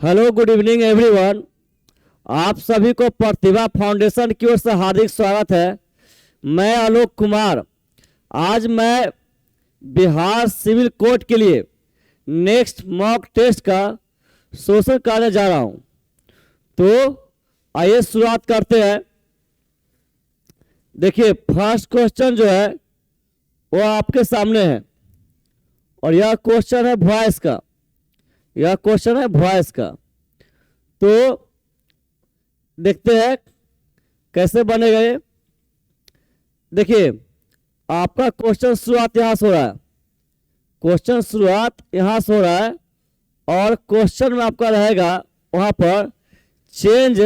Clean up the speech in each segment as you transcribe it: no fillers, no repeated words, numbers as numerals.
Hello, good evening everyone. आप सभी को प्रतिभा फाउंडेशन की ओर से हार्दिक स्वागत है। मैं आलोक कुमार। आज मैं बिहार सिविल कोर्ट के लिए नेक्स्ट मॉक टेस्ट का शोषण करने जा रहा हूं। तो आइए शुरुआत करते हैं। देखिए, फर्स्ट क्वेश्चन जो है वो आपके सामने है और यह क्वेश्चन है वॉइस का। यह क्वेश्चन है वॉइस का। तो देखते हैं कैसे बनेगा ये। देखिए, आपका क्वेश्चन शुरुआत यहां से हो रहा है। क्वेश्चन शुरुआत यहां से हो रहा है और क्वेश्चन में आपका रहेगा वहां पर change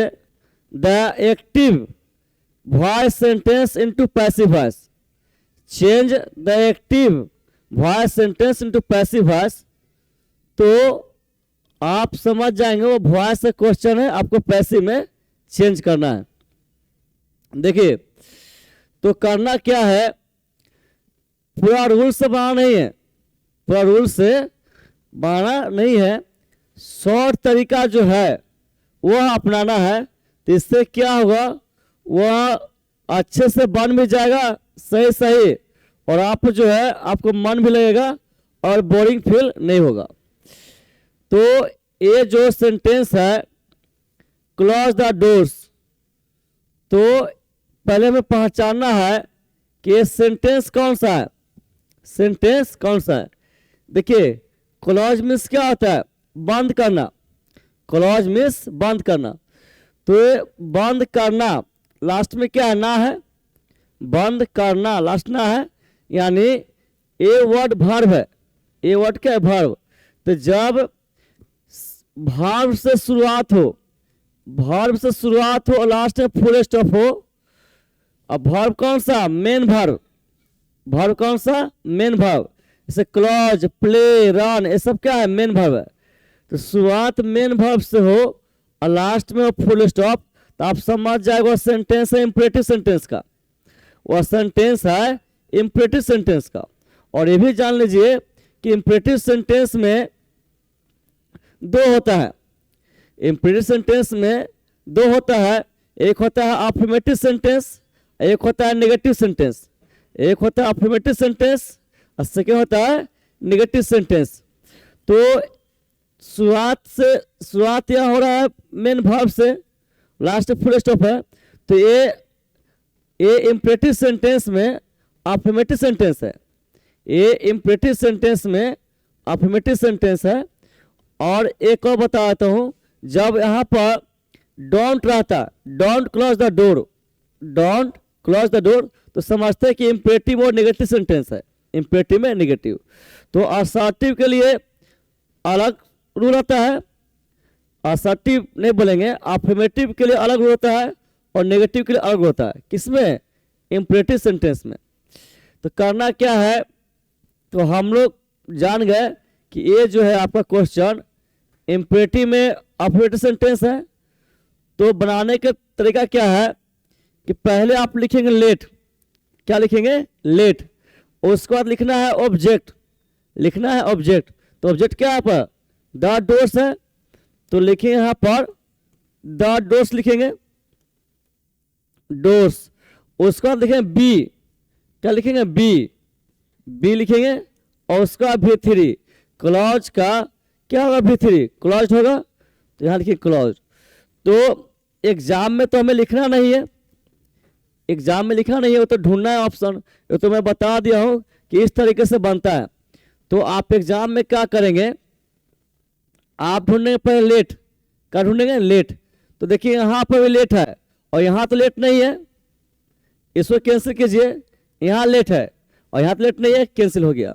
the active voice sentence into passive voice. Change the active voice sentence into passive voice. तो आप समझ जाएंगे वो वॉइस से क्वेश्चन है, आपको पैसिव में चेंज करना है। देखिए, तो करना क्या है, पूरा रूल से बनाना नहीं है, पूरा रूल से बनाना नहीं है। शॉर्ट तरीका जो है वह अपनाना है। तो इससे क्या होगा, वह अच्छे से बन भी जाएगा सही सही, और आप जो है आपको मन भी लगेगा और बोरिंग फील नहीं होगा। तो ये जो सेंटेंस है क्लोज द डोर्स, तो पहले में पहचानना है कि ये सेंटेंस कौन सा है। सेंटेंस कौन सा है। देखिए, क्लोज मीन्स क्या होता है, बंद करना। क्लोज मीन्स बंद करना। तो ये बंद करना लास्ट में क्या है, ना है। बंद करना लास्ट ना है, यानी ए वर्ड वर्ब है। ए वर्ड क्या है, वर्ब। तो जब वर्ब से शुरुआत हो, वर्ब से शुरुआत हो और लास्ट में फुल स्टॉप हो। अब वर्ब कौन सा, मेन वर्ब। वर्ब कौन सा, मेन वर्ब। जैसे क्लोज, प्ले, रन, ये सब क्या है, मेन वर्ब है। तो शुरुआत मेन वर्ब से हो और लास्ट में फुल स्टॉप, तो आप समझ जाएगा वो सेंटेंस है इंपरेटिव सेंटेंस का। वह सेंटेंस है इंपरेटिव सेंटेंस का। और ये भी जान लीजिए कि इंपरेटिव सेंटेंस में दो होता है। इंपरेटिव सेंटेंस में दो होता है। एक होता है अफर्मेटिव सेंटेंस, एक होता है नेगेटिव सेंटेंस। एक होता है अफर्मेटिव सेंटेंस और सेकेंड होता है नेगेटिव सेंटेंस। तो शुरुआत यह हो रहा है मेन वर्ब से, लास्ट फुल स्टॉप है। तो ये इंपरेटिव सेंटेंस में अफर्मेटिव सेंटेंस है। ये इंपरेटिव सेंटेंस में अफर्मेटिव सेंटेंस है। और एक और बताता हूं, जब यहां पर डोंट रहता, don't close the door, don't close the door, तो समझते हैं कि इंपरेटिव और नेगेटिव सेंटेंस है। इंपरेटिव में नेगेटिव। तो असर्टिव के लिए अलग रूल होता है, असर्टिव नहीं बोलेंगे। अफर्मेटिव के लिए अलग रूल होता है और नेगेटिव के लिए अलग होता है। किसमें, इंपरेटिव सेंटेंस में। तो करना क्या है, तो हम लोग जान गए कि ये जो है आपका क्वेश्चन इंपरेटिव में अफर्मेटिव सेंटेंस है। तो बनाने का तरीका क्या है कि पहले आप लिखेंगे लेट। क्या लिखेंगे, लेट। उसके बाद लिखना है ऑब्जेक्ट, लिखना है ऑब्जेक्ट। तो ऑब्जेक्ट क्या है पर, द डोर्स है। तो लिखेंगे यहां पर द डोर्स, लिखेंगे डोर्स। उसके बाद लिखेंगे बी। क्या लिखेंगे, बी। बी लिखेंगे और उसका V3 क्लॉज का क्या होगा, V3 क्लॉज होगा। तो यहां लिखिए क्लॉज। तो एग्जाम में तो हमें लिखना नहीं है, एग्जाम में लिखना नहीं है, वो तो ढूंढना है ऑप्शन। ये तो मैं बता दिया हूं कि इस तरीके से बनता है। तो आप एग्जाम में क्या करेंगे, आप ढूंढेंगे पहले लेट। क्या ढूंढेंगे, लेट। तो देखिए यहां पर भी लेट है और यहां तो लेट नहीं है, इसको कैंसिल कीजिए। यहां लेट है और यहां तो लेट नहीं है, कैंसिल हो गया।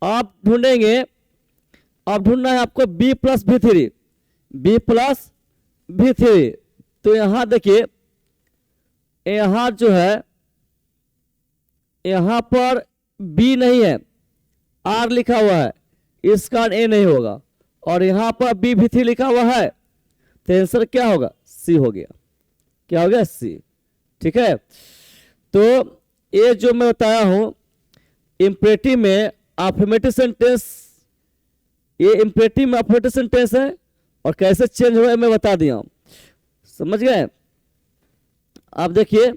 आप ढूंढेंगे, अब ढूंढना है आपको B plus V3, B plus V3। तो यहां देखिए, यहां जो है यहां पर B नहीं है, R लिखा हुआ है, इसका A नहीं होगा। और यहां पर B V3 लिखा हुआ है, तो आंसर क्या होगा, C हो गया। क्या हो गया, C। ठीक है। तो ये जो मैं बताया हूं इंपरेटिव में अफर्मेटिव सेंटेंस, ये इंपरेटिव में अफर्मेटिव सेंटेंस है और कैसे चेंज हुआ मैं बता दिया हूँ, समझ गए। अब देखिए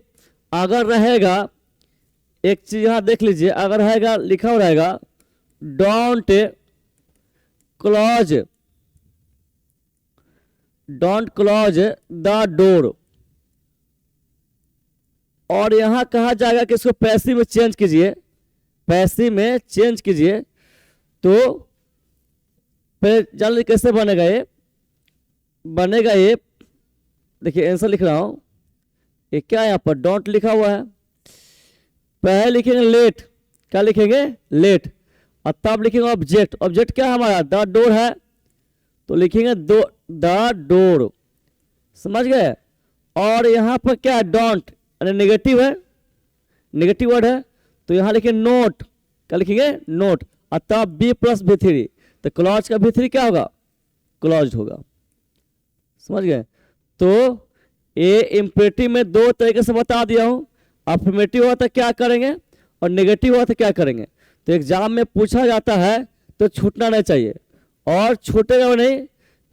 अगर रहेगा एक चीज यहाँ देख लीजिए, अगर रहेगा लिखा हुआ रहेगा डोंट क्लोज द डोर, और यहां कहा जाएगा कि इसको पैसिव में चेंज कीजिए, पैसिव में चेंज कीजिए, तो फिर जान कैसे बनेगा ये, बनेगा ये देखिए आंसर लिख रहा हूं, ये क्या है यहाँ पर डोंट लिखा हुआ है, पहले लिखेंगे लेट, क्या लिखेंगे लेट, और तब लिखेंगे ऑब्जेक्ट, ऑब्जेक्ट क्या है हमारा द डोर है, तो लिखेंगे द डोर, समझ गए। और यहाँ पर क्या है डोंट यानी नेगेटिव है, नेगेटिव वर्ड है, तो यहाँ लिखेंगे नोट, क्या लिखेंगे नोट, और तब बी प्लस V3, तो क्लॉज का V3 क्या होगा क्लॉज्ड होगा, समझ गए। तो ये इम्परेटिव में दो तरीके से बता दिया हूँ, अफर्मेटिव हुआ तो क्या करेंगे और नेगेटिव हुआ तो क्या करेंगे। तो एग्जाम में पूछा जाता है तो छूटना नहीं चाहिए, और छूटेगा नहीं,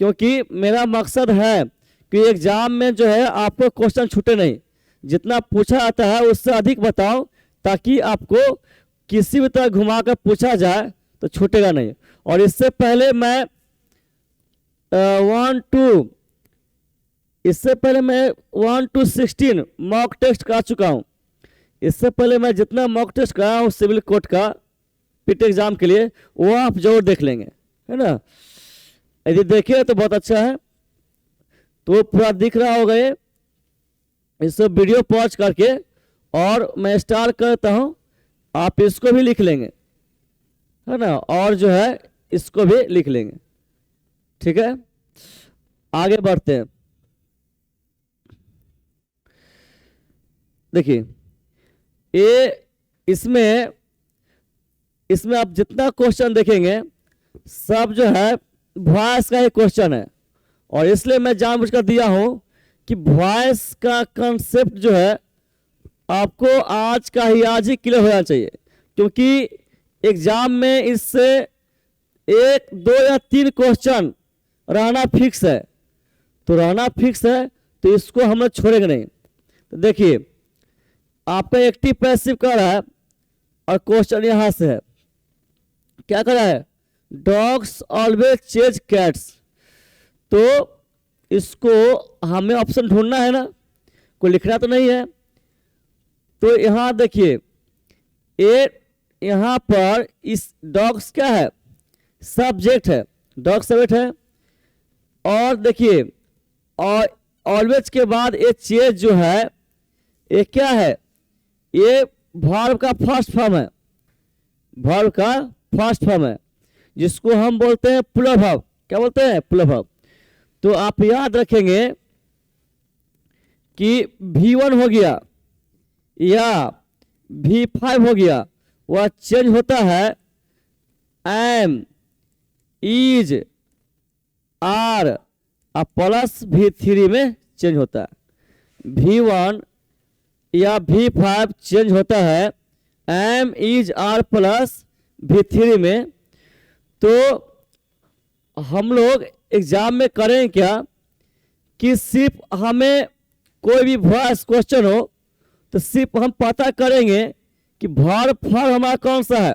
क्योंकि मेरा मकसद है कि एग्जाम में जो है आपको क्वेश्चन छूटे नहीं, जितना पूछा जाता है उससे अधिक बताओ, ताकि आपको किसी भी तरह घुमा कर पूछा जाए तो छूटेगा नहीं। और इससे पहले मैं 1 to 16 मॉक टेस्ट करा चुका हूँ, इससे पहले मैं जितना मॉक टेस्ट कराया हूँ सिविल कोर्ट का पीटी एग्जाम के लिए, वो आप जरूर देख लेंगे, है ना। यदि देखे तो बहुत अच्छा है, तो पूरा दिख रहा होगा ये, इससे वीडियो पॉज करके, और मैं स्टार्ट करता हूँ, आप इसको भी लिख लेंगे, है ना, और जो है इसको भी लिख लेंगे, ठीक है। आगे बढ़ते हैं, देखिए ये इसमें आप जितना क्वेश्चन देखेंगे सब जो है वॉइस का ही क्वेश्चन है, और इसलिए मैं जानबूझकर दिया हूं कि वॉइस का कंसेप्ट जो है आपको आज का ही आज ही क्लियर होना चाहिए, क्योंकि एग्जाम में इससे 1, 2 या 3 क्वेश्चन रहना फिक्स है, तो रहना फिक्स है, तो इसको हम लोग छोड़ेंगे नहीं। तो देखिए आपका एक्टिव पैसिव कर रहा है, और क्वेश्चन यहां से है, क्या कर रहा है डॉग्स ऑलवेज चेज कैट्स, तो इसको हमें ऑप्शन ढूंढना है ना, कोई लिखना तो नहीं है। तो यहां देखिए ये यहां पर इस डॉग्स क्या है सब्जेक्ट है, डॉग सब्जेक्ट है, और देखिए और ऑलवेज के बाद ये चेज जो है ये क्या है, ये वर्ब का फर्स्ट फॉर्म है, वर्ब का फर्स्ट फॉर्म है, जिसको हम बोलते हैं प्लूरल वर्ब, क्या बोलते हैं प्लूरल वर्ब। तो आप याद रखेंगे कि V1 हो गया या V5 हो गया, वह चेंज होता है M, is, are plus V3 में चेंज होता है। V1 या V5 चेंज होता है M, is, are plus V3 में। तो हम लोग एग्जाम में करें क्या कि सिर्फ हमें कोई भी वॉइस क्वेश्चन हो तो सिर्फ हम पता करेंगे कि वर्ब फॉर्म हमारा कौन सा है,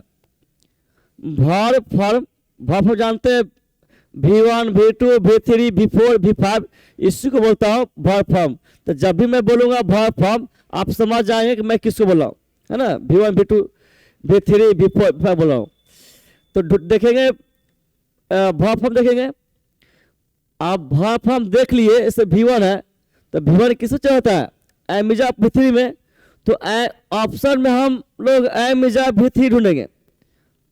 वर्ब फॉर्म जानते हैं V1, V2, V3, V4, V5, इसी को बोलता हूँ वर्ब फॉर्म। तो जब भी मैं बोलूंगा वर्ब फॉर्म आप समझ जाएंगे कि मैं किसको बोल रहा हूँ, है ना, V1, V2, V3, V4, V5 बोल रहा हूँ। तो देखेंगे वर्ब फॉर्म देखेंगे, आप वर्ब फॉर्म देख लिए, इसे V1 है तो V1 किससे चेंज होता है एम, इज, आर V3 में, तो ऑप्शन में हम लोग एम, इज, आर V3 ढूंढेंगे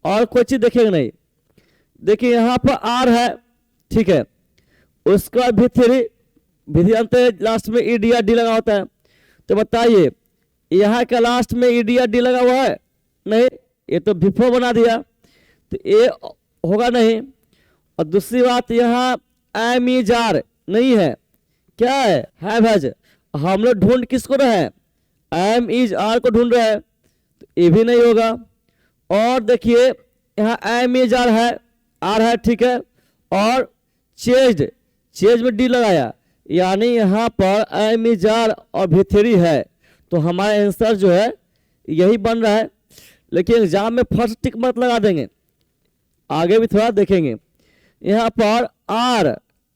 और कोई चीज देखेंगे नहीं। देखिए यहाँ पर आर है, ठीक है, उसका V3 जानते हैं लास्ट में ईडी या डी लगा होता है, तो बताइए यहाँ का लास्ट में ईडी या डी लगा हुआ है नहीं, ये तो V4 बना दिया, तो ये होगा नहीं। और दूसरी बात यहाँ एम, इज, आर नहीं है, क्या है हैज, हम लोग ढूंढ किसको रहे हैं एम, इज, आर को ढूंढ रहे हैं, तो ये भी नहीं होगा। और देखिए यहाँ एम, इज, आर है, ठीक है, और चेंज्ड चेंज में डी लगाया, यानी यहाँ पर एम इज आर और भी3 है, तो हमारा आंसर जो है यही बन रहा है। लेकिन एग्जाम में फर्स्ट टिक मत लगा देंगे, आगे भी थोड़ा देखेंगे। यहाँ पर आर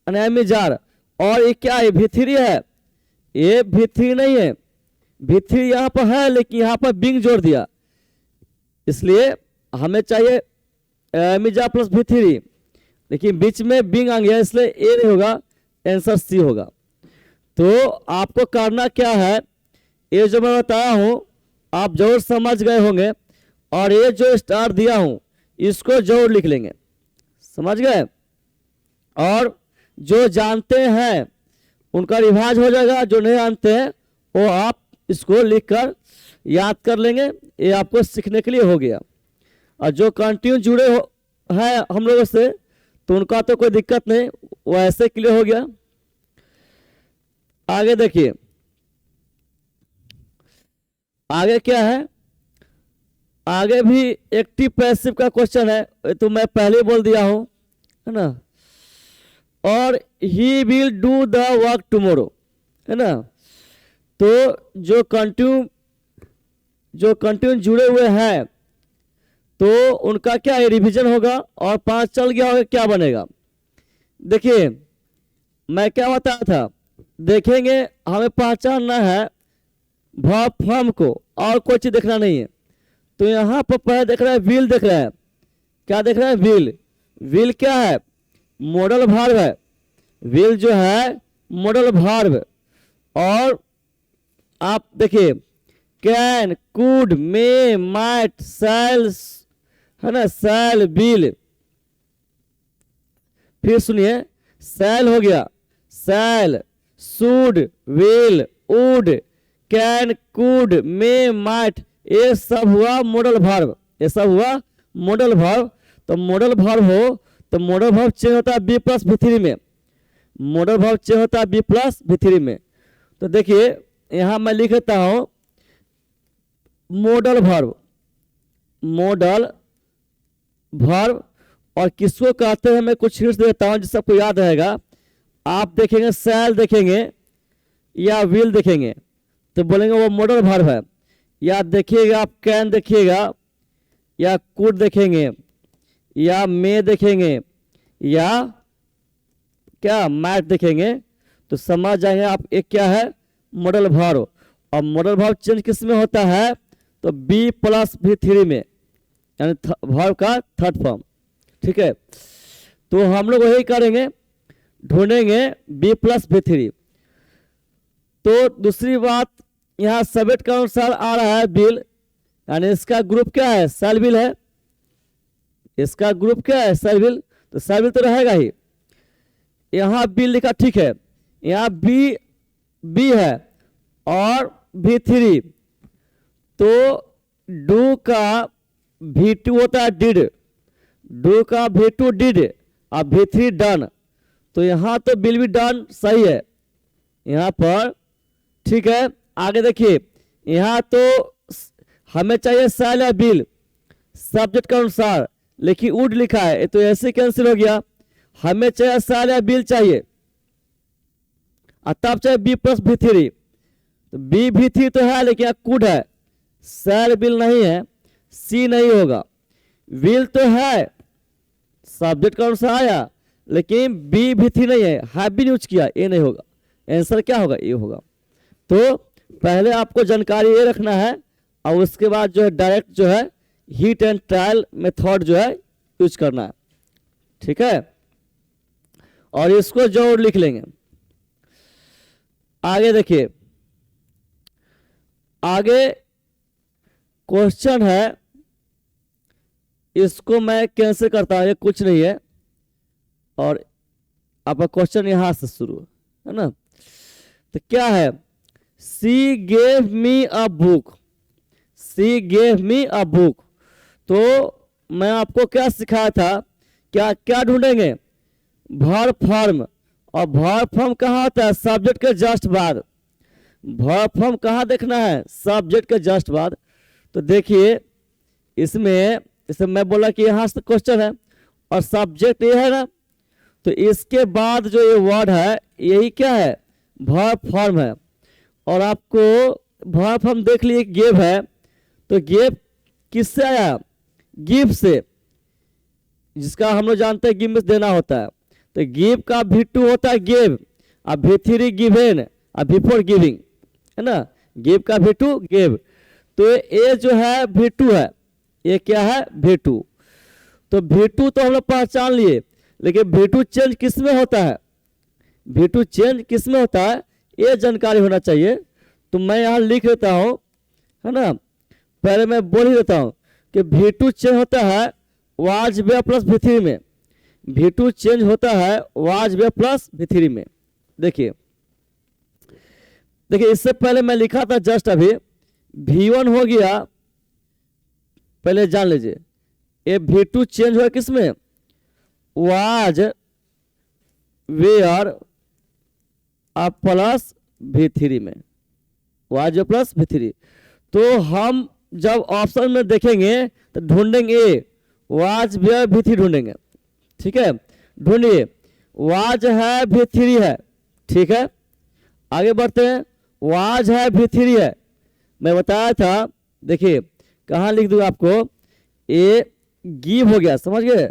एम इज आर और ये क्या है, भी3 है, ये भी3 नहीं है, भी3 यहाँ पर है लेकिन यहाँ पर बिंग जोड़ दिया, इसलिए हमें चाहिए एम इज आर प्लस भी3, लेकिन बीच में बिंग आ गया इसलिए ए नहीं होगा, आंसर सी होगा। तो आपको करना क्या है, ये जो मैं बताया हूं आप जरूर समझ गए होंगे, और ये जो स्टार दिया हूं इसको जरूर लिख लेंगे, समझ गए। और जो जानते हैं उनका रिवाज हो जाएगा, जो नहीं जानते हैं वो आप इसको लिखकर याद कर लेंगे, ये आपको सीखने के लिए हो गया। और जो कंटिन्यू जुड़े हो है हम लोगों से तो उनका तो कोई दिक्कत नहीं, वो ऐसे क्लियर हो गया। आगे देखिए, आगे क्या है, आगे भी एक्टिव पैसिव का क्वेश्चन है, तो मैं पहले ही बोल दिया हूं, है ना। और he will do the work tomorrow, है ना। तो जो कंटिन्यू जुड़े हुए हैं तो उनका क्या है, रिवीजन होगा, और 5 चल गया होगा, क्या बनेगा। देखिए मैं क्या बताया था, देखेंगे हमें पहचानना है वर्ब फॉर्म को, और कोई चीज देखना नहीं है। तो यहाँ पर पहले देख रहा है विल, देख रहा है, क्या देख रहा है, विल। विल क्या है, मॉडल वर्ब है, विल जो है मॉडल वर्ब। और आप देखिए can, could, may, might, shall, है ना, शैल, विल। फिर सुनिए, शैल हो गया, shall, should, will, would, can, could, may, might, ये सब हुआ मॉडल वर्ब, ये सब हुआ मॉडल वर्ब। तो मॉडल वर्ब हो तो मॉडल वर्ब चेंज होता है बी प्लस भी3 में, मॉडल वर्ब चेंज होता है बी प्लस भी3 में। तो देखिए यहां मैं लिख देता हूं मॉडल वर्ब, मॉडल वर्ब। और किसको कहते हैं मैं कुछ हिंट्स देता हूं जिससे आपको याद रहेगा। आप देखेंगे शैल देखेंगे या विल देखेंगे तो बोलेंगे वो मॉडल वर्ब है, या देखिएगा आप कैन देखिएगा या कुड देखेंगे या मे देखेंगे या क्या मैट देखेंगे तो समझ जाएंगे आप एक क्या है, मॉडल वर्ब। और मॉडल वर्ब चेंज किस में होता है, तो बी प्लस भी3 में, यानी वर्ब का थर्ड फॉर्म, ठीक है। तो हम लोग वही करेंगे, ढूंढेंगे बी प्लस भी3। तो दूसरी बात, यहाँ सब्जेक्ट के अनुसार आ रहा है बिल, यानी इसका ग्रुप क्या है, शैल विल है, इसका ग्रुप क्या है, शैल विल, तो शैल विल तो रहेगा ही। यहाँ बिल लिखा ठीक है, यहाँ बी है और भी3, तो डू का भी2 होता है डिड, डू का भी2 डिड और भी3 डन। तो यहाँ तो बिल भी डन सही है यहाँ पर, ठीक है। आगे देखिए, यहाँ तो हमें चाहिए शैल या बिल सब्जेक्ट के अनुसार, लेकिन वुड लिखा है तो ऐसे कैंसिल हो गया। हमें चाहिए शैल या बिल चाहिए, और तब चाहिए बी प्लस भी3, तो बी भी3 तो है लेकिन यहाँ कुड है, शैल बिल नहीं है, सी नहीं होगा। विल तो है सब्जेक्ट के अनुसार आया, लेकिन बी भी3 नहीं है, हैव बीन यूज किया, ये नहीं होगा। आंसर क्या होगा, ये होगा। तो पहले आपको जानकारी ये रखना है, और उसके बाद जो है डायरेक्ट जो है हीट एंड ट्रायल मेथड जो है यूज करना है, ठीक है। और इसको जरूर लिख लेंगे। आगे देखिए, आगे क्वेश्चन है, इसको मैं कैंसिल करता हूं, ये कुछ नहीं है, और आपका क्वेश्चन यहां से शुरू है ना। तो क्या है, सी gave me a book, C gave me a book. तो मैं आपको क्या सिखाया था, क्या ढूंढेंगे, वर्ब फॉर्म। और वर्ब फॉर्म कहाँ होता है, सब्जेक्ट के जस्ट बाद। वर्ब फॉर्म कहाँ देखना है, सब्जेक्ट के जस्ट बाद। तो देखिए इसमें मैं बोला कि यहाँ से क्वेश्चन है और सब्जेक्ट ये है ना, तो इसके बाद जो ये वर्ड है यही क्या है, वर्ब फॉर्म है। और आपको वर्ब फॉर्म देख लिए गेव है, तो गेव किससे आया, गिव से, जिसका हम लोग जानते हैं गिव में देना होता है। तो गिव का V2 होता है गिव, अब V3 गिवेन, अब बिफोर गिविंग, है ना। गिव का V2 गिव, तो ये जो है V2 है, ये क्या है V2। तो V2 तो हम लोग पहचान लिए, लेकिन V2 चेंज किस में होता है, V2 चेंज किस में होता है ये जानकारी होना चाहिए। तो मैं यहाँ लिख देता हूँ, है ना, पहले मैं बोल ही देता हूँ कि V2 चेंज होता है वाज वेयर प्लस V3 में। V2 चेंज होता है वाज वेयर प्लस V3 में। देखिए देखिए, इससे पहले मैं लिखा था जस्ट अभी V1 हो गया, पहले जान लीजिए ये V2 चेंज हुआ किस में, वाज वेयर प्लस V3 में, वाज वेयर प्लस V3। तो हम जब ऑप्शन में देखेंगे तो ढूंढेंगे वाज वेयर V3 ढूंढेंगे, ठीक है। ढूंढिए, वाज है V3 है, ठीक है। आगे बढ़ते हैं, वाज है V3 है, मैं बताया था। देखिए कहाँ लिख दूँ आपको, ये गिव हो गया, समझ गए,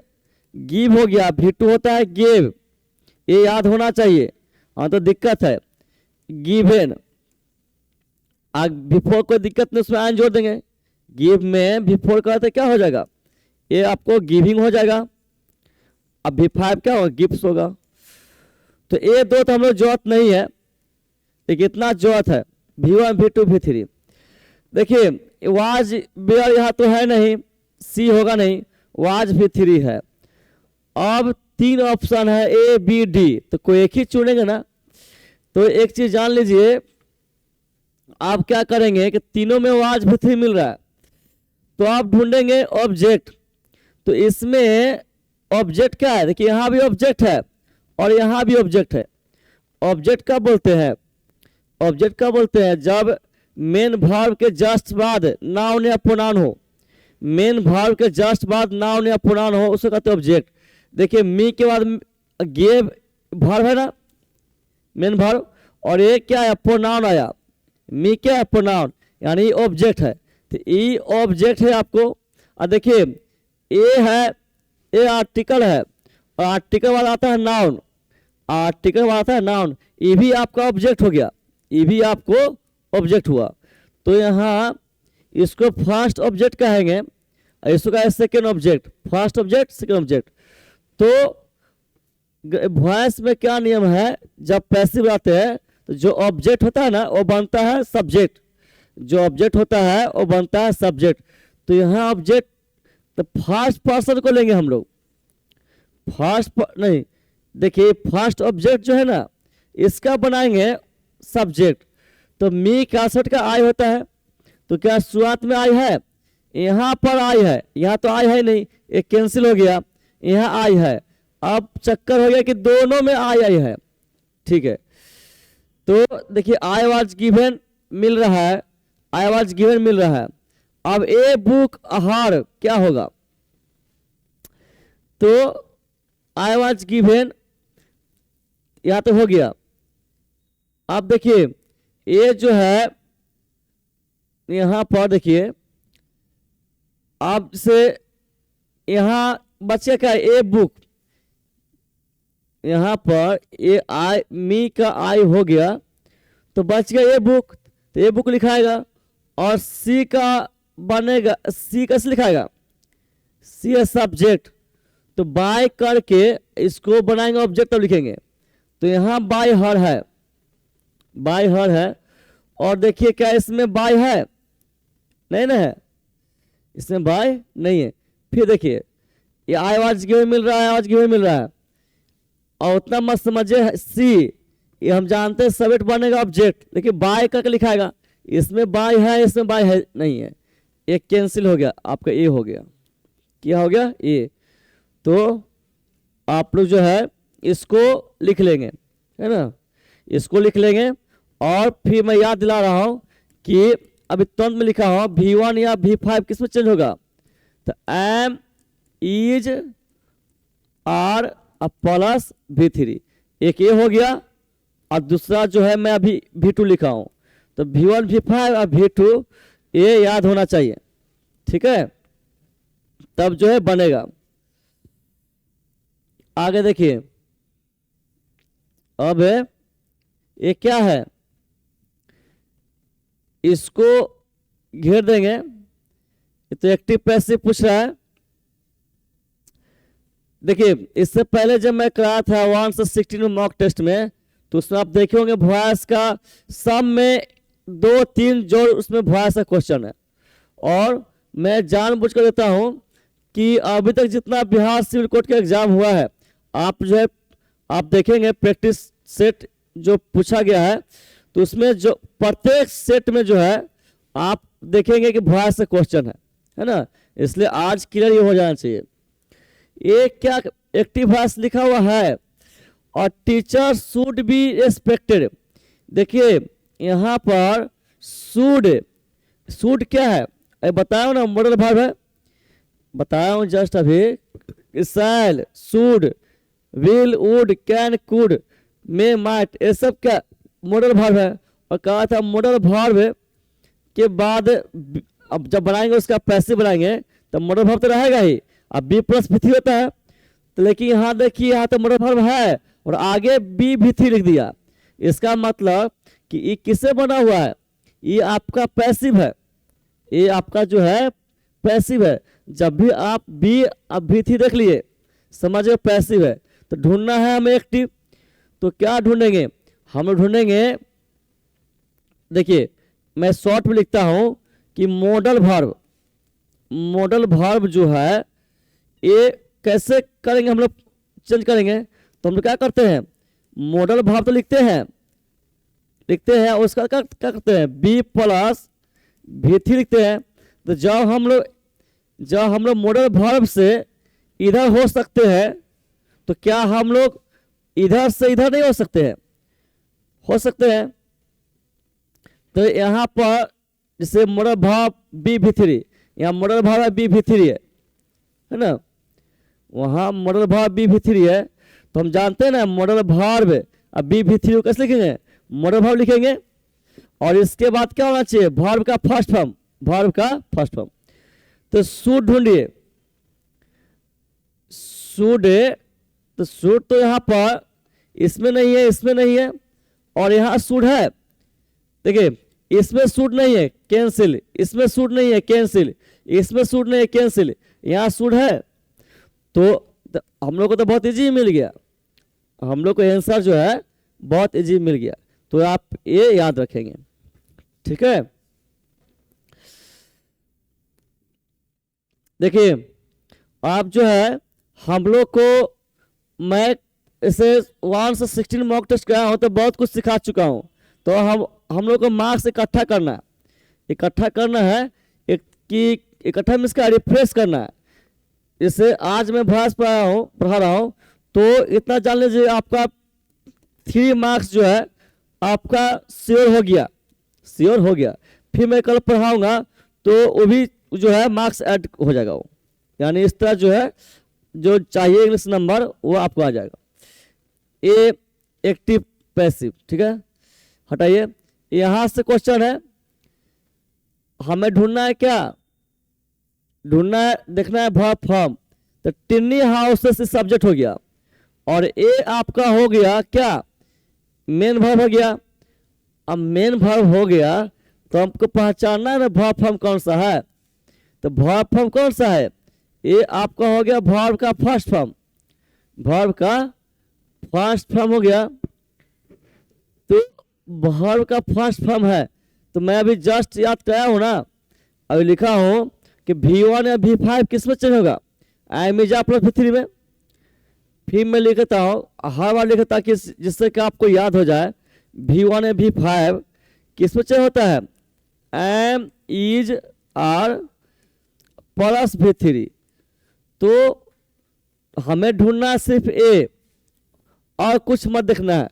गिव हो गया, V2 होता है गिव, ये याद होना चाहिए। हाँ तो दिक्कत है, गिवेन, बिफोर कोई दिक्कत नहीं, उसमें आन जोड़ देंगे। गिव में बिफोर करते क्या हो जाएगा, ये आपको गिविंग हो जाएगा। अब V5 क्या होगा, गिफ्ट होगा। तो ये दो तो हम लोग जरूरत नहीं है, लेकिन इतना जरूरत है V1 V2 V3। देखिए वाज वेयर यहाँ तो है नहीं, सी होगा नहीं, वाज V3 है। अब तीन ऑप्शन है A B D, तो कोई एक ही चुनेंगे ना। तो एक चीज जान लीजिए, आप क्या करेंगे कि तीनों में वाज V3 मिल रहा है, तो आप ढूंढेंगे ऑब्जेक्ट। तो इसमें ऑब्जेक्ट क्या है, देखिए यहाँ भी ऑब्जेक्ट है और यहाँ भी ऑब्जेक्ट है। ऑब्जेक्ट कब बोलते हैं, ऑब्जेक्ट कब बोलते हैं, जब मेन वर्ब के जस्ट बाद नाउन या प्रोनाउन हो, मेन वर्ब के जस्ट बाद नाउन या प्रोनाउन हो, उसको कहते हैं ऑब्जेक्ट। देखिए मी के बाद गेव वर्ब है ना, मेन वर्ब, और ये क्या है, प्रोनाउन आया, मी क्या है, प्रोनाउन, यानी ऑब्जेक्ट है। तो ये ऑब्जेक्ट है आपको। और देखिए ये है, ये आर्टिकल है, और आर्टिकल वाला आता है नाउन, आर्टिकल वाला आता है नाउन, ये भी आपका ऑब्जेक्ट हो गया, ये भी आपको ऑब्जेक्ट हुआ। तो यहाँ इसको फर्स्ट ऑब्जेक्ट कहेंगे, इसको कहेंगे second object, first object second object. तो वॉइस में क्या नियम है, जब पैसिव आते हैं तो जो ऑब्जेक्ट होता है ना वो बनता है सब्जेक्ट, जो ऑब्जेक्ट होता है वो बनता है सब्जेक्ट। तो यहाँ ऑब्जेक्ट, तो फर्स्ट पर्सन को लेंगे हम लोग, नहीं, देखिए फर्स्ट ऑब्जेक्ट जो है ना इसका बनाएंगे सब्जेक्ट। तो मी का शर्ट का आई होता है, तो क्या शुरुआत में आई है, यहाँ पर आई है, यहाँ तो आई है नहीं, एक कैंसिल हो गया, यहाँ आई है। अब चक्कर हो गया कि दोनों में आई है, ठीक है। तो देखिए आई वाज गिवन मिल रहा है, आई वाज गिवन मिल रहा है। अब ए बुक हर क्या होगा, तो आई वाज गिवन यहां तो हो गया। अब देखिए ये जो है यहां पर देखिए, अब से यहां बच्चे का ए बुक, यहां पर ये आई मी का आई हो गया, तो बच गया ए बुक, तो ए बुक लिखाएगा। और सी का बनेगा, सी कैसे लिखाएगा, सी है सब्जेक्ट, तो बाय करके इसको बनाएंगे ऑब्जेक्ट, लिखेंगे। तो यहाँ बाय हर है, बाय हर है। और देखिए क्या इसमें बाय है, नहीं ना है, इसमें बाय नहीं है। फिर देखिए ये आई वाज गिवन मिल रहा है, आई वाज गिवन मिल रहा है, और उतना मत समझे सी, ये हम जानते हैं सब्जेक्ट बनेगा ऑब्जेक्ट, लेकिन बाय करके लिखाएगा, इसमें बाय है इसमें बाय है नहीं है, एक कैंसिल हो गया, आपका ए हो गया, क्या हो गया ए। तो आप लोग जो है इसको लिख लेंगे, है ना, इसको लिख लेंगे। और फिर मैं याद दिला रहा हूं कि अभी तुरंत में लिखा हो V1 या V5 किसमें चेंज होगा, तो एम, इज, आर, अब प्लस V3, एक ये हो गया और दूसरा जो है मैं अभी V2 लिखा हूं, तो V1 V5 और V2 ये याद होना चाहिए, ठीक है, तब जो है बनेगा। आगे देखिए, अब ये क्या है, इसको घेर देंगे, तो एक्टिव पैसिव पूछ रहा है। देखिए इससे पहले जब मैं कराया था 1 से 16 में मॉक टेस्ट में, तो उसमें आप देखे होंगे वॉइस का सब में 2-3 जोड़ उसमें वॉइस का क्वेश्चन है। और मैं जानबूझ कर देता हूं कि अभी तक जितना बिहार सिविल कोर्ट का एग्जाम हुआ है, आप जो है आप देखेंगे प्रैक्टिस सेट जो पूछा गया है, तो उसमें जो प्रत्येक सेट में जो है आप देखेंगे कि वॉइस से क्वेश्चन है ना, इसलिए आज क्लियर ये हो जाना चाहिए। ये क्या एक्टिव वॉइस लिखा हुआ है, और टीचर शुड बी रेस्पेक्टेड। देखिए यहाँ पर शुड क्या है, बताया ना, मॉडल वर्ब है, बताया हूँ जस्ट अभी। Shall, should, will, would, can, could, may, might, ये सब क्या मॉडल वर्ब है। और कहा था मॉडल वर्ब के बाद अब जब बनाएंगे उसका पैसिव बनाएंगे तो मॉडल वर्ब तो रहेगा ही, अब बी प्लस V3 होता है, तो लेकिन यहाँ देखिए यहाँ तो मॉडल वर्ब है और आगे बी V3 लिख दिया। इसका मतलब कि ये किससे बना हुआ है, ये आपका पैसिव है, ये आपका जो है पैसिव है। जब भी आप बी अब V3 देख लिए समझो पैसिव है, तो ढूंढना है हमें एक्टिव, तो क्या ढूंढेंगे हम लोग, ढूंढेंगे, देखिए मैं शॉर्ट में लिखता हूं कि मॉडल वर्ब जो है ये कैसे करेंगे हम लोग, चेंज करेंगे, तो हम लोग क्या करते हैं, मॉडल वर्ब तो लिखते हैं उसका क्या करते हैं, बी प्लस V3 लिखते हैं। तो जब हम लोग मॉडल वर्ब से इधर हो सकते हैं, तो क्या हम लोग इधर से इधर नहीं हो सकते हैं, हो सकते हैं। तो यहाँ पर जैसे मॉडल वर्ब बी V3, यहाँ मॉडल वर्ब बी V3 है ना, वहाँ मॉडल वर्ब बी V3 है, तो हम जानते हैं ना मॉडल वर्ब अब बी V3 को कैसे लिखेंगे, मॉडल वर्ब लिखेंगे, और इसके बाद क्या होना चाहिए, वर्ब का फर्स्ट फॉर्म। तो शुड ढूंढिए, तो शुड तो यहाँ पर इसमें नहीं है और यहाँ शुड है। देखिए इसमें शुड नहीं है, कैंसिल, इसमें शुड नहीं है, कैंसिल, इसमें शुड नहीं है, कैंसिल, यहाँ शुड है। तो हम लोग को तो बहुत इजी मिल गया, हम लोग को आंसर जो है बहुत इजी मिल गया, तो आप ये याद रखेंगे, ठीक है। देखिए आप जो है हम लोग को, मैं इसे 1 से 16 मॉक टेस्ट गया हूं तो बहुत कुछ सिखा चुका हूं, तो हम लोग को मार्क्स इकट्ठा करना है, इकट्ठा में इसका रिफ्रेश करना है। जैसे आज मैं पढ़ा रहा हूँ, तो इतना जान लीजिए आपका 3 मार्क्स जो है आपका श्योर हो गया। फिर मैं कल पढ़ाऊंगा तो वो भी जो है मार्क्स ऐड हो जाएगा, वो यानी इस तरह जो है जो चाहिए इंग्लिश नंबर वो आपको आ जाएगा। ये एक्टिव पैसिव, ठीक है, हटाइए। यहां से क्वेश्चन है, हमें ढूंढना है क्या, देखना है वर्ब फॉर्म। तो टिन्नी हाउसेस से सब्जेक्ट हो गया, और ये आपका हो गया क्या, मेन वर्ब हो गया। अब मेन वर्ब हो गया तो हमको पहचानना है ना वर्ब फॉर्म कौन सा है, तो वर्ब फॉर्म कौन सा है, ये आपका हो गया वर्ब का फर्स्ट फॉर्म हो गया। तो वर्ब का फर्स्ट फॉर्म है, तो मैं अभी जस्ट याद कराया हूं ना, अभी लिखा हूं कि V1 या V5 किस में चेंज होगा, एमिजा प्लस V3 में। फिर मैं लिखता हूं, हर बार लिखता कि जिससे कि आपको याद हो जाए, V1 या V5 किस में चेंज होता है, M is are plus V3। तो हमें ढूंढना सिर्फ ए और कुछ मत देखना है।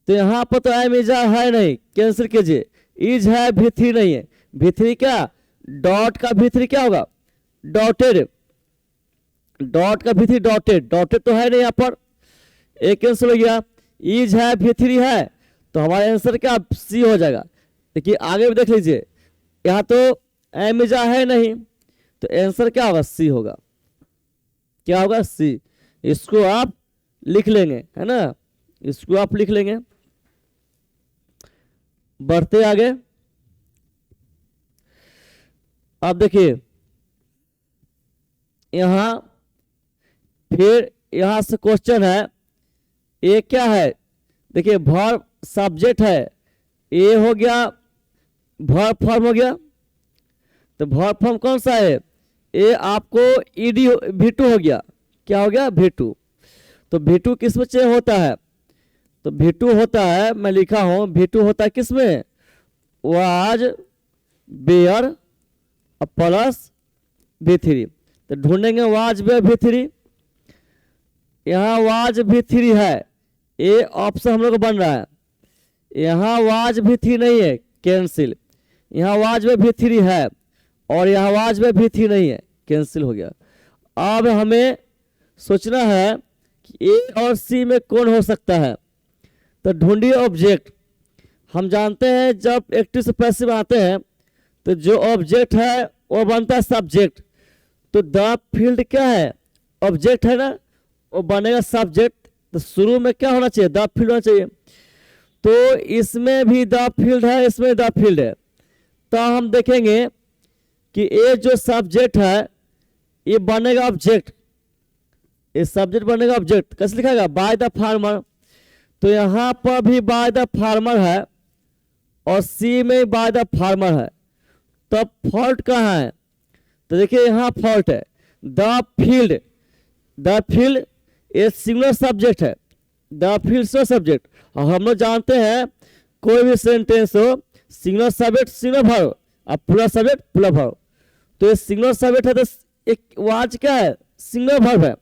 तो यहाँ पर तो एम इज है नहीं, कैंसिल कीजिए, इज है, V3 नहीं है, V3 क्या, डॉट का V3 क्या होगा, डॉटेड, डॉट का V3 डॉटेड, डॉटेड तो है नहीं यहाँ पर, एक कैंसिल हो गया। इज है V3 है, तो हमारा आंसर क्या C हो जाएगा। देखिए आगे भी देख लीजिए, यहाँ तो एमिजा है नहीं, तो आंसर क्या होगा C होगा। क्या होगा C। इसको आप लिख लेंगे, है ना, इसको आप लिख लेंगे। बढ़ते आगे, अब देखिए यहां फिर यहां से क्वेश्चन है, ये क्या है, देखिए वर्ब सब्जेक्ट है, ये हो गया वर्ब फॉर्म हो गया, तो वर्ब फॉर्म कौन सा है, ये आपको ईडी V2 हो गया। क्या हो गया V2। तो V2 किस में चेंज होता है, तो V2 होता है, मैं लिखा हूं V2 होता है किस में, वाज बेयर प्लस V3। तो ढूंढेंगे वाज बेयर V3, यहाँ वाज V3 है, ये ऑप्शन हम लोग को बन रहा है। यहाँ वाज V3 नहीं है, कैंसिल। यहाँ वाज बेयर V3 है और यहाँ वाज बेयर V3 नहीं है, कैंसिल हो गया। अब हमें सोचना है कि ए और सी में कौन हो सकता है, तो ढूंढिए ऑब्जेक्ट। हम जानते हैं जब एक्टिव से पैसिव आते हैं तो जो ऑब्जेक्ट है वो बनता है सब्जेक्ट, तो द फील्ड क्या है, ऑब्जेक्ट है ना, वो बनेगा सब्जेक्ट। तो शुरू में क्या होना चाहिए, द फील्ड होना चाहिए। तो इसमें भी द फील्ड है, इसमें द फील्ड है, तो हम देखेंगे कि ये जो सब्जेक्ट है ये बनेगा ऑब्जेक्ट, ये सब्जेक्ट बनेगा ऑब्जेक्ट। कैसे लिखाएगा, बाय द फार्मर। तो यहाँ पर भी बाय द फार्मर है और सी में बाय द फार्मर है, तब फॉल्ट कहाँ है, तो देखिए यहाँ फॉल्ट है। द फील्ड, द फील्ड ये सिंगुलर सब्जेक्ट है, द फील्ड सो सब्जेक्ट। और हम लोग जानते हैं कोई भी सेंटेंस हो, सिंगुलर सब्जेक्ट सिंगुलर वर्ब और प्लूरल सब्जेक्ट प्लूरल वर्ब। तो ये सिंगुलर सब्जेक्ट है, तो एक वाज क्या है, सिंगुलर वर्ब है,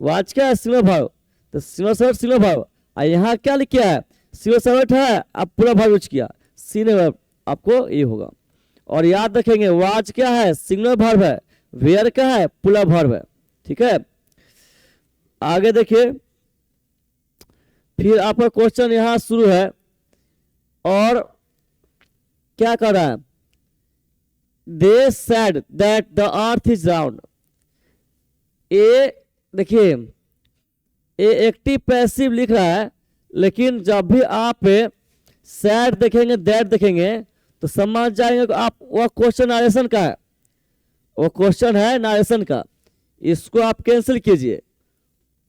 वाज क्या है, सिंगुलर वर्ब। तो सिंगुलर सब्जेक्ट सिंगुलर वर्ब, और यहाँ क्या लिखा है, सिंगुलर सब्जेक्ट है, अब प्लूरल वर्ब यूज किया, सिंगुलर वर्ब, आपको ये होगा। और याद रखेंगे वाज क्या है, सिंगुलर वर्ब है, वेयर क्या है, प्लूरल वर्ब है। ठीक है, आगे देखिए, फिर आपका क्वेश्चन यहां शुरू है और क्या कर रहा है, they said that the earth is round. ये देखिए ये एक्टिव पैसिव लिख रहा है, लेकिन जब भी आप सैड देखेंगे दैट देखेंगे तो समझ जाएंगे कि आप वो क्वेश्चन नारेशन का है, वो क्वेश्चन है नारेशन का, इसको आप कैंसिल कीजिए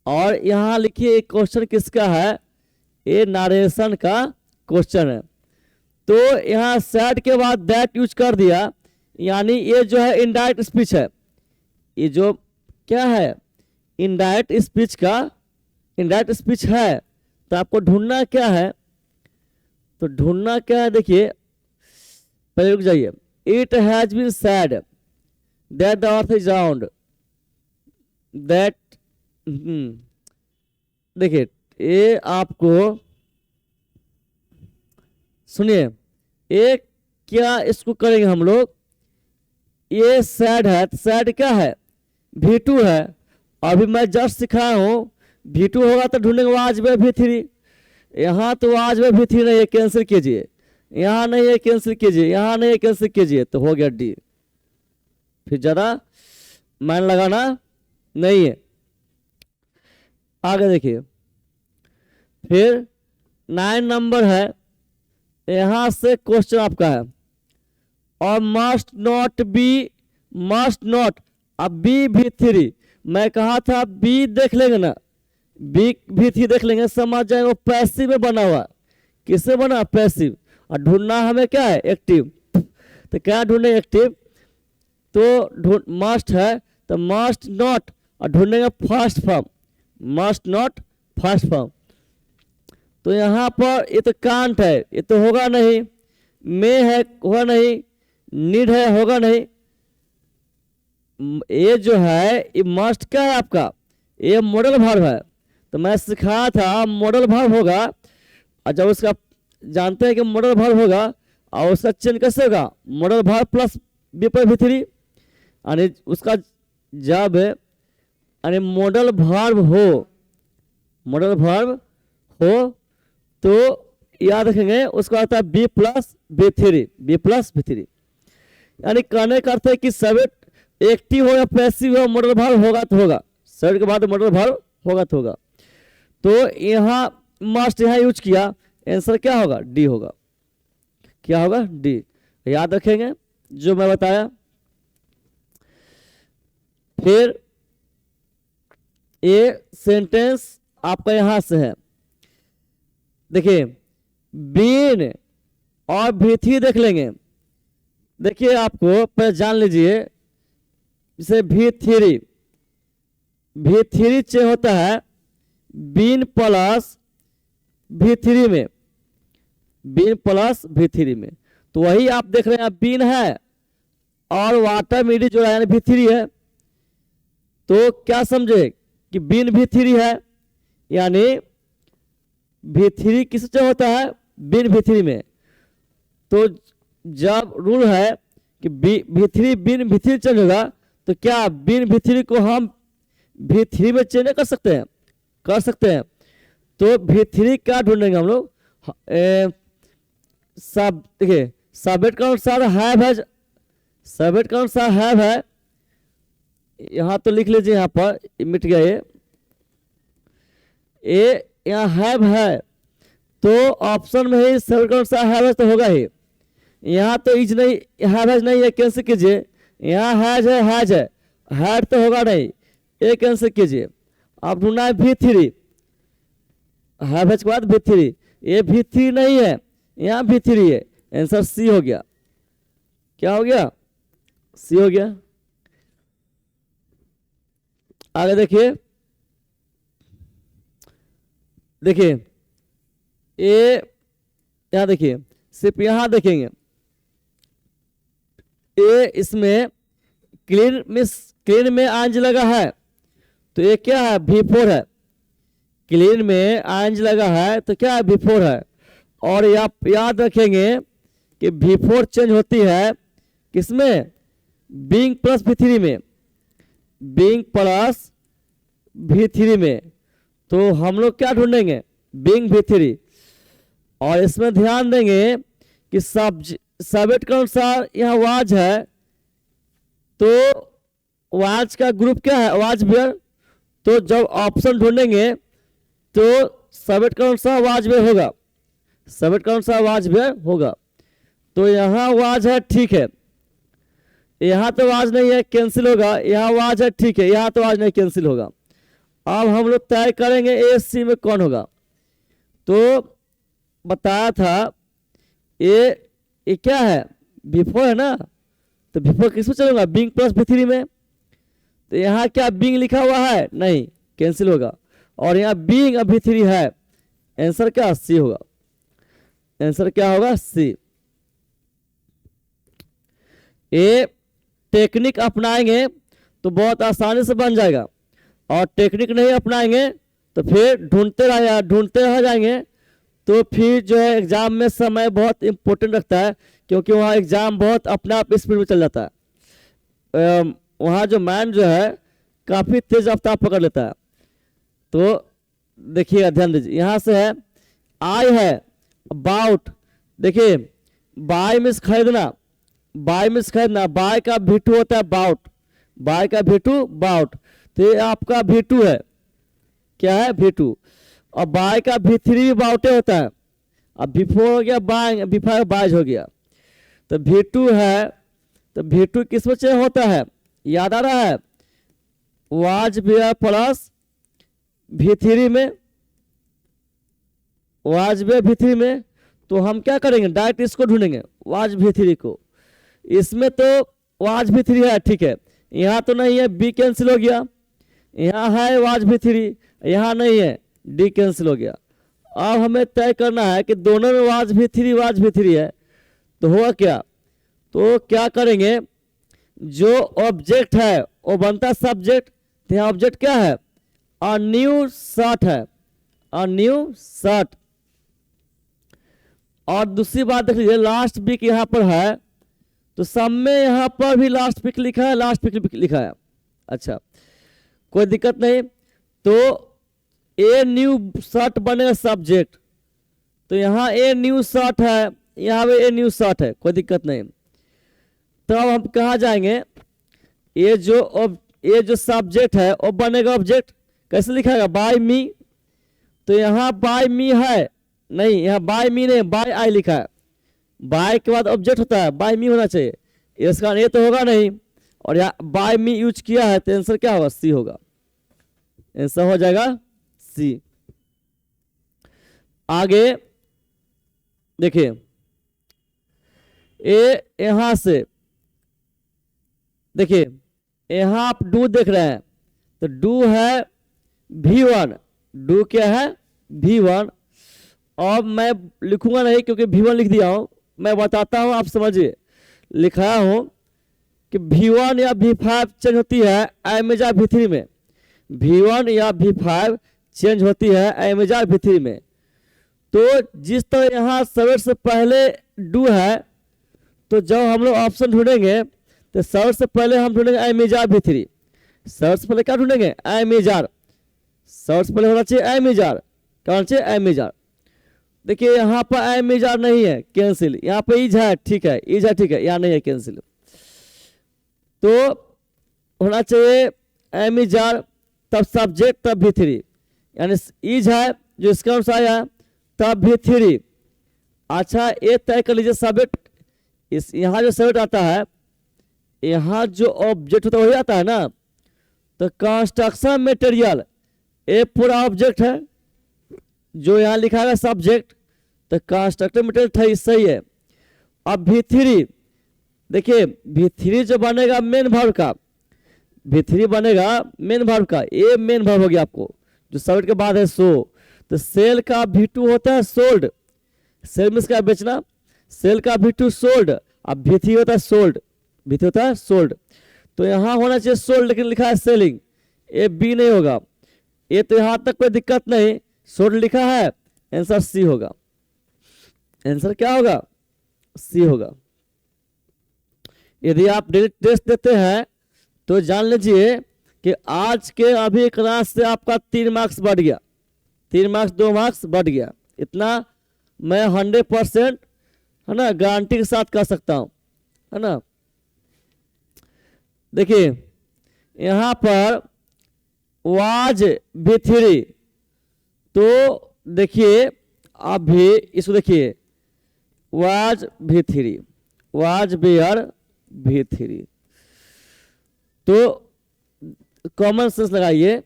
और यहाँ लिखिए क्वेश्चन किसका है, ये नारेशन का क्वेश्चन है। तो यहाँ सैड के बाद दैट यूज कर दिया, यानी ये जो है इनडायरेक्ट स्पीच है, ये जो क्या है इनडायरेक्ट स्पीच का, इनडायरेक्ट स्पीच है। तो आपको ढूंढना क्या है, तो ढूंढना क्या है, देखिए पहले रुक जाइए। It has been said that the earth is round, that देखिए ये आपको सुनिए, ये क्या इसको करेंगे हम लोग, ये सैड है, सैड क्या है, V2 है। अभी मैं जस्ट सिखाया हूं V2 होगा तो ढूंढेंगे आज में V3, यहाँ तो आज में V3 नहीं है, कैंसिल कीजिए, यहाँ नहीं है कैंसिल कीजिए, यहाँ नहीं है कैंसिल कीजिए, तो हो गया D। फिर ज्यादा मान लगाना नहीं है। आगे देखिए, फिर 9 नंबर है, यहां से क्वेश्चन आपका है, और must not be, must not, अब B3, मैं कहा था B देख लेंगे ना, B3 देख लेंगे, समझ जाएंगे वो पैसिव में बना हुआ, किससे बना, पैसिव। और ढूंढना हमें क्या है, एक्टिव। तो क्या ढूंढे, एक्टिव, तो मस्ट है तो मस्ट नॉट, और ढूंढेंगे first form, must not first form. तो यहाँ पर ये तो कांट है, ये तो होगा नहीं, मे है होगा नहीं, नीड है होगा नहीं, ये जो है ये मस्ट क्या है आपका, ये मॉडल वर्ब है। तो मैं सिखाया था मॉडल वर्ब होगा, और जब उसका जानते हैं कि मॉडल वर्ब होगा और उसका चेंज कैसे होगा, मॉडल वर्ब प्लस B पर V3, यानी उसका जब यानी मॉडल वर्ब हो, मॉडल वर्ब हो तो याद रखेंगे उसका आता है B plus B three, B plus B three. यानी कहने का अर्थ है कि सब्जेक्ट एक्टिव हो या पैसिव हो, मॉडल वर्ब होगा तो होगा, सब्जेक्ट के बाद मॉडल वर्ब होगा तो होगा। तो यहाँ मस्ट यहाँ यूज किया, आंसर क्या होगा? डी होगा। क्या होगा? डी। याद रखेंगे जो मैं बताया। फिर ये सेंटेंस आपका यहां से है, देखिए बीन और भी3 देख लेंगे। देखिए आपको पहले जान लीजिए, जैसे भी3 चेंज होता है बीन प्लस भी3 में, बीन प्लस भी3 में। तो वही आप देख रहे हैं, बीन है और वाटर मीडी जो है यानी भी3 है। तो क्या समझे कि बीन भी3 है, यानी भी3 किससे होता है? बीन भी3 में। तो जब रूल है कि भी3 बीन भी3 चेंज होगा, तो क्या बीन भी3 को हम भी3 में चेंज कर सकते हैं? कर सकते हैं। तो भी3 क्या ढूंढेंगे हम लोग? सब देखिए सब्जेक्ट का अनुसार हैव है, सब्जेक्ट का अनुसार हैव है, यहां तो लिख लीजिए, यहां पर मिट गया ये यहाँ हैव है, तो ऑप्शन में ही सब्जेक्ट का अनुसार हैव है तो होगा ही। यहाँ तो इज नहीं, हैव हैज नहीं है, कैंसिल कीजिए। यहाँ हैज है, हैज है, हैड तो होगा नहीं, ये कैंसिल कीजिए। आप ढूंढना है भी3, हैव हैज के बाद भी3, ये भी3 नहीं है, यहाँ भी3 है, आंसर सी हो गया। क्या हो गया? सी हो गया। आगे देखिए, देखिए ये यहां देखिए, सिर्फ यहां देखेंगे ये इसमें क्लीन में आंज लगा है, तो ये क्या है? भी4 है। क्लीन में आंज लगा है तो क्या है? भी4 है। और आप याद रखेंगे कि भी4 चेंज होती है किसमें? बीइंग प्लस भी3 में, बीइंग प्लस भी3 में। तो हम लोग क्या ढूंढेंगे? बीइंग भी3। और इसमें ध्यान देंगे कि सब्जेक्ट के अनुसार यहाँ वाज है, तो वाज का ग्रुप क्या है? Was were. तो जब ऑप्शन ढूंढेंगे तो सब्जेक्ट के अनुसार वाज वेयर होगा, सब्जेक्ट के अनुसार वाज वेयर होगा। तो यहाँ वाज है, ठीक है, यहाँ तो वाज नहीं है, कैंसिल होगा। यहाँ वाज है, ठीक है, यहाँ तो वाज नहीं, कैंसिल होगा। अब हम लोग तय करेंगे ए सी में कौन होगा। तो बताया था ये क्या है? भी4 है ना, तो भी4 किसमें चलेगा? बीइंग प्लस भी3 में। तो यहाँ क्या बीइंग लिखा हुआ है? नहीं, कैंसिल होगा। और यहाँ बीइंग अब भी3 है, आंसर क्या? सी होगा। आंसर क्या होगा? सी। ये टेक्निक अपनाएंगे तो बहुत आसानी से बन जाएगा, और टेक्निक नहीं अपनाएंगे तो फिर ढूंढते रह जाएंगे। तो फिर जो है एग्जाम में समय बहुत इंपॉर्टेंट रखता है, क्योंकि वहाँ एग्जाम बहुत अपने आप स्पीड में चल जाता है। वहाँ जो मैन जो है काफ़ी तेज रफ्तार पकड़ लेता है। तो देखिए ध्यान दीजिए, यहाँ से है आई है, अबाउट। देखिए बाय मीन्स खरीदना, बाय मीन्स खरीदना, बाय का भी2 होता है बाउट, बाय का भी2 बाउट। तो ये आपका भी2 है, क्या है? भी2। और बाय का भी3 भी बाउटे होता है। अब भी4 हो गया बाय, भी5 बाज हो गया। तो भी2 है, तो भी2 किस में चेंज होता है? याद आ रहा है? वाज वेयर प्लस भी3 में, वाज वेयर भी3 में। तो हम क्या करेंगे? डायरेक्ट इसको ढूंढेंगे, वाज भी3 को। इसमें तो वाज भी3 है, ठीक है, यहाँ तो नहीं है, बी कैंसिल हो गया। यहाँ है वाज भी3, यहाँ नहीं है, डी कैंसिल हो गया। अब हमें तय करना है कि दोनों में वाज भी3 है, तो हुआ क्या? तो क्या करेंगे? जो ऑब्जेक्ट है वो बनता है सब्जेक्ट। तो यहाँ ऑब्जेक्ट क्या है? अ न्यू शर्ट है, अ न्यू शर्ट। और दूसरी बात देख लीजिए, लास्ट वीक यहाँ पर है, तो सब में यहाँ पर भी लास्ट वीक लिखा है, लास्ट वीक लिखा है। अच्छा, कोई दिक्कत नहीं। तो ए न्यू शर्ट बनेगा सब्जेक्ट, तो यहाँ ए न्यू शर्ट है, यहाँ पे ए न्यू शर्ट है, कोई दिक्कत नहीं। तो अब हम कहाँ जाएंगे, ये जो सब्जेक्ट है वो बनेगा ऑब्जेक्ट, कैसे लिखाएगा, बाय मी। तो यहाँ बाय मी है नहीं, यहाँ बाय मी नहीं, बाय आई लिखा है। बाय के बाद ऑब्जेक्ट होता है, बाय मी होना चाहिए, इसका ये तो होगा नहीं, और यहाँ बाय मी यूज किया है, तो आंसर क्या होगा, सी होगा, आंसर हो जाएगा सी। आगे देखिए, ए यहां से देखिए, यहां आप डू देख रहे हैं, तो डू है V1, डू क्या है V1। और मैं लिखूंगा नहीं क्योंकि V1 लिख दिया हूं, मैं बताता हूं, आप समझिए। लिखाया हूं कि V1 या V5 चेंज होती है एमेजा V3 में, V1 या V5 चेंज होती है एमेजा V3 में। तो जिस तरह यहाँ सर्वर से पहले डू है, तो जब हम लोग ऑप्शन ढूंढेंगे तो सर्वर से पहले हम ढूंढेंगे एमेजा V3, सर्वर से पहले क्या ढूंढेंगे, एमेजार, सर्वर से पहले होना चाहिए एमेजार, क्या होना चाहिए, एमेजार। देखिए यहाँ पर एमेजार नहीं है, कैंसिल, यहाँ पे इज है, ठीक है, इज है, ठीक है, यहाँ नहीं है, कैंसिल। तो होना चाहिए एमेजार, तब सब्जेक्ट, तब V3, यानी इज है जो इसका अनुसार आया, तब V3। अच्छा ये तय कर लीजिए सब्जेक्ट, इस यहाँ जो सब्जेक्ट आता है, यहाँ जो ऑब्जेक्ट होता है वही आता है ना। तो कंस्ट्रक्शन मटेरियल ये पूरा ऑब्जेक्ट है, जो यहाँ लिखा है सब्जेक्ट, तो कंस्ट्रक्टर मटेरियल था, सही है। अब V3 देखिए, V3 जो बनेगा मेन वर्ब का, V3 बनेगा मेन वर्ब का, ये मेन वर्ब हो गया आपको, जो सब्जेक्ट के बाद है सो। तो सेल का V2 होता है सोल्ड, सेल में इसका बेचना, सेल का V2 सोल्ड, अब V3 होता है सोल्ड, V3 होता है सोल्ड। तो यहाँ होना चाहिए सोल्ड, लेकिन लिखा है सेलिंग, ये बी नहीं होगा, ये तो यहाँ तक कोई दिक्कत नहीं, सोल्ड लिखा है, आंसर सी होगा, आंसर क्या होगा, सी होगा। यदि आप डेली टेस्ट देते हैं तो जान लीजिए कि आज के अभी क्लास से आपका 3 मार्क्स बढ़ गया, 3 मार्क्स 2 मार्क्स बढ़ गया, इतना मैं 100% है ना गारंटी के साथ कह सकता हूं, है ना। देखिए यहाँ पर वाज V3, तो देखिए अभी इसको देखिए, was V3, was bear V3। तो कॉमन सेंस लगाइए,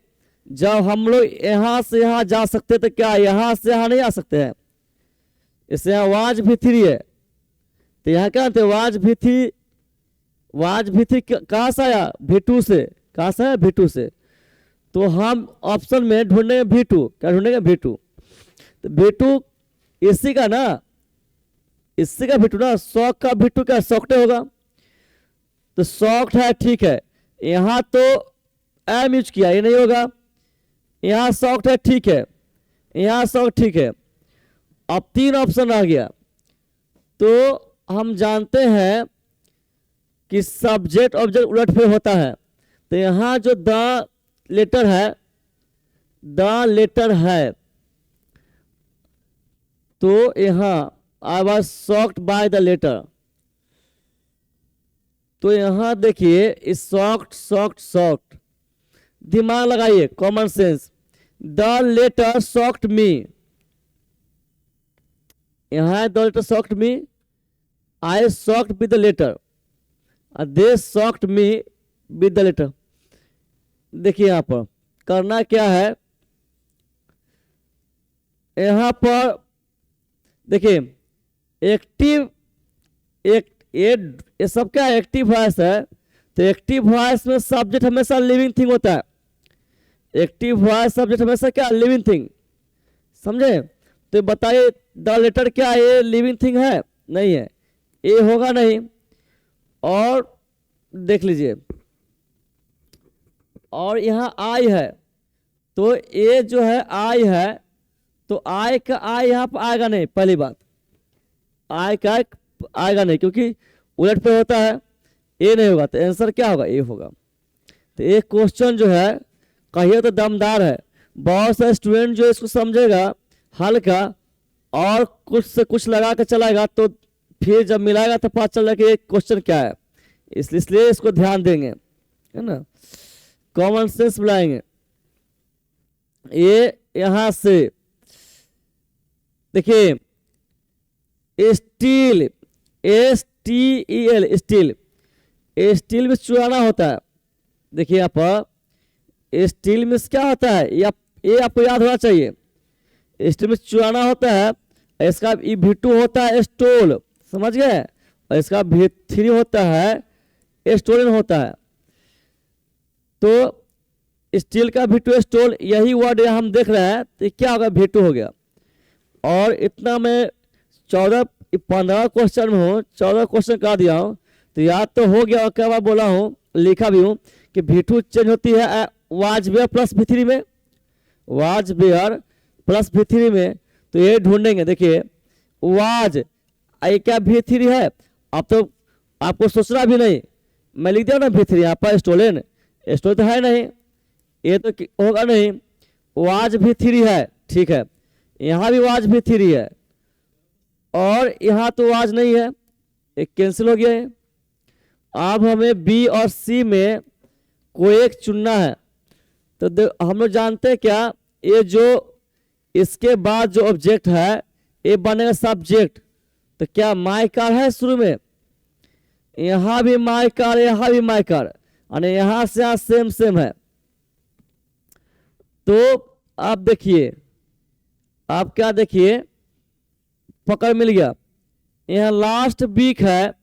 जब हम लोग यहां से यहां जा सकते तो क्या यहां से यहां नहीं आ सकते हैं, इससे यहाँ वाज V3 है, तो यहाँ क्या थे वाज V3, वाज V3 कहाँ से आया, V2 से, कहाँ से आया, V2 से। तो हम ऑप्शन में ढूंढेंगे V2, क्या ढूंढेंगे V2, तो V2 इसी का ना, इसी का V2 ना, सॉक का V2 क्या सॉफ्ट होगा, तो सॉफ्ट है, ठीक है। यहाँ तो एम यूज किया, ये नहीं होगा, यहाँ सॉफ्ट है, ठीक है, यहाँ सॉफ्ट, ठीक है। अब 3 ऑप्शन आ गया, तो हम जानते हैं कि सब्जेक्ट ऑब्जेक्ट उलटफेर होता है, तो यहाँ जो द लेटर है, द लेटर है, तो यहाँ I was shocked by the letter, तो यहाँ देखिए इस शॉक्ड शॉक्ड शॉक्ड, दिमाग लगाइए, common sense, the letter shocked me, यहाँ the letter shocked me, I shocked with the letter, they shocked me with the letter. देखिए यहाँ पर करना क्या है, यहाँ पर देखिए एक्टिव, ये सब क्या एक्टिव वॉइस है, तो एक्टिव वॉइस में सब्जेक्ट हमेशा लिविंग थिंग होता है, एक्टिव वॉइस सब्जेक्ट हमेशा क्या लिविंग थिंग, समझे। तो बताइए द लेटर क्या ये लिविंग थिंग है, नहीं है, ये होगा नहीं। और देख लीजिए, और यहाँ आई है, तो ये जो है आई है, तो आई का आई यहाँ पर आएगा नहीं, पहली बात आई का आएगा नहीं, क्योंकि उलट पे होता है, ए नहीं होगा, तो आंसर क्या होगा, ए होगा। तो ये क्वेश्चन जो है कहिए तो दमदार है। बहुत सारे स्टूडेंट जो इसको समझेगा हल्का और कुछ से कुछ लगा के चलाएगा तो फिर जब मिलाएगा तो पता चलेगा कि क्वेश्चन क्या है। इसलिए इसको ध्यान देंगे, है ना, कॉमन सेंस बुलाएंगे। ये यहां से देखिए स्टील, STEL स्टील, स्टील में चुराना होता है। देखिए यहाँ पर स्टील में क्या होता है ये आपको याद होना चाहिए। स्टील में चुराना होता है, इसका V2 होता है स्टोल, समझ गए, और इसका V3 होता है स्टोलन होता है। तो स्टील का V2 स्टोल, यही वर्ड यहाँ हम देख रहे हैं, तो क्या होगा, V2 हो गया। और इतना मैं 15 क्वेश्चन में हूँ, 14 क्वेश्चन कर दिया हूँ, तो याद तो हो गया। और क्या बार बोला हूँ, लिखा भी हूँ कि V2 चेंज होती है वाज बेयर प्लस V3 में, वाज बेयर प्लस V3 में। तो ये ढूंढेंगे। देखिए वाज ये क्या V3 है, अब तो आपको सोचना भी नहीं, मैं लिख दिया ना V3, यहाँ पर स्टोलन तो है नहीं, ये तो होगा नहीं, वाज V3 है, ठीक है। यहाँ भी वाज V3 है और यहाँ तो वाज नहीं है, एक कैंसिल हो गया है। अब हमें बी और सी में कोई एक चुनना है। तो हम लोग जानते हैं क्या, ये जो इसके बाद जो ऑब्जेक्ट है ये बनेगा सब्जेक्ट। तो क्या माई कार है शुरू में, यहाँ भी माई कार, यहाँ भी माई कार, और यहाँ से यहाँ सेम सेम है। तो आप देखिए, आप क्या देखिए, पकड़ मिल गया। यहाँ लास्ट वीक है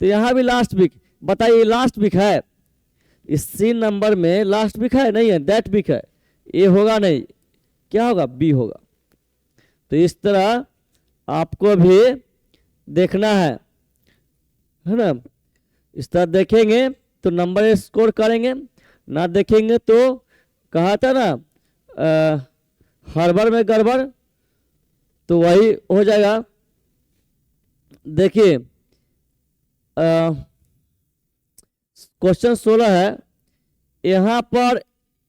तो यहाँ भी लास्ट वीक, बताइए लास्ट वीक है, इस सी नंबर में लास्ट वीक है नहीं है, दैट वीक है, ये होगा नहीं, क्या होगा, बी होगा। तो इस तरह आपको भी देखना है ना। इस तरह देखेंगे तो नंबर स्कोर करेंगे, ना देखेंगे तो कहा था ना हड़बड़ में गड़बड़, तो वही हो जाएगा। देखिए क्वेश्चन 16 है, यहाँ पर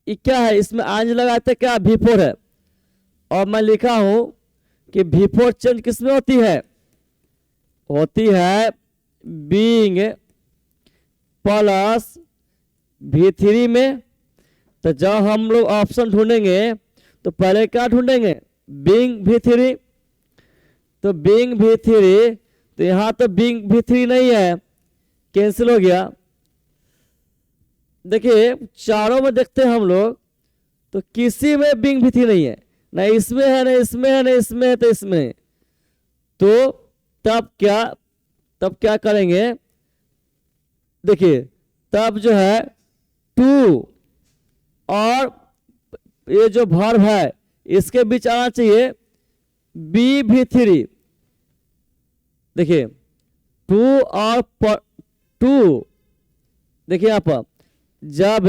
क्या है, इसमें आंज लगाते क्या, V4 है, और मैं लिखा हूं कि V4 चेंज किसमें होती है, बीइंग प्लस V3 में। तो जब हम लोग ऑप्शन ढूंढेंगे तो पहले क्या ढूंढेंगे, बीइंग V3। तो बीइंग V3, तो यहाँ तो बीइंग V3 नहीं है, कैंसिल हो गया। देखिए चारों में देखते हैं हम लोग, तो किसी में बीइंग V3 नहीं है, ना इसमें है, ना इसमें है, ना इसमें है, तो इसमें है। तो तब क्या करेंगे, देखिए तब जो है टू और ये जो वर्ब है इसके बीच आना चाहिए V3। देखिए टू और टू, देखिए यहाँ पर जब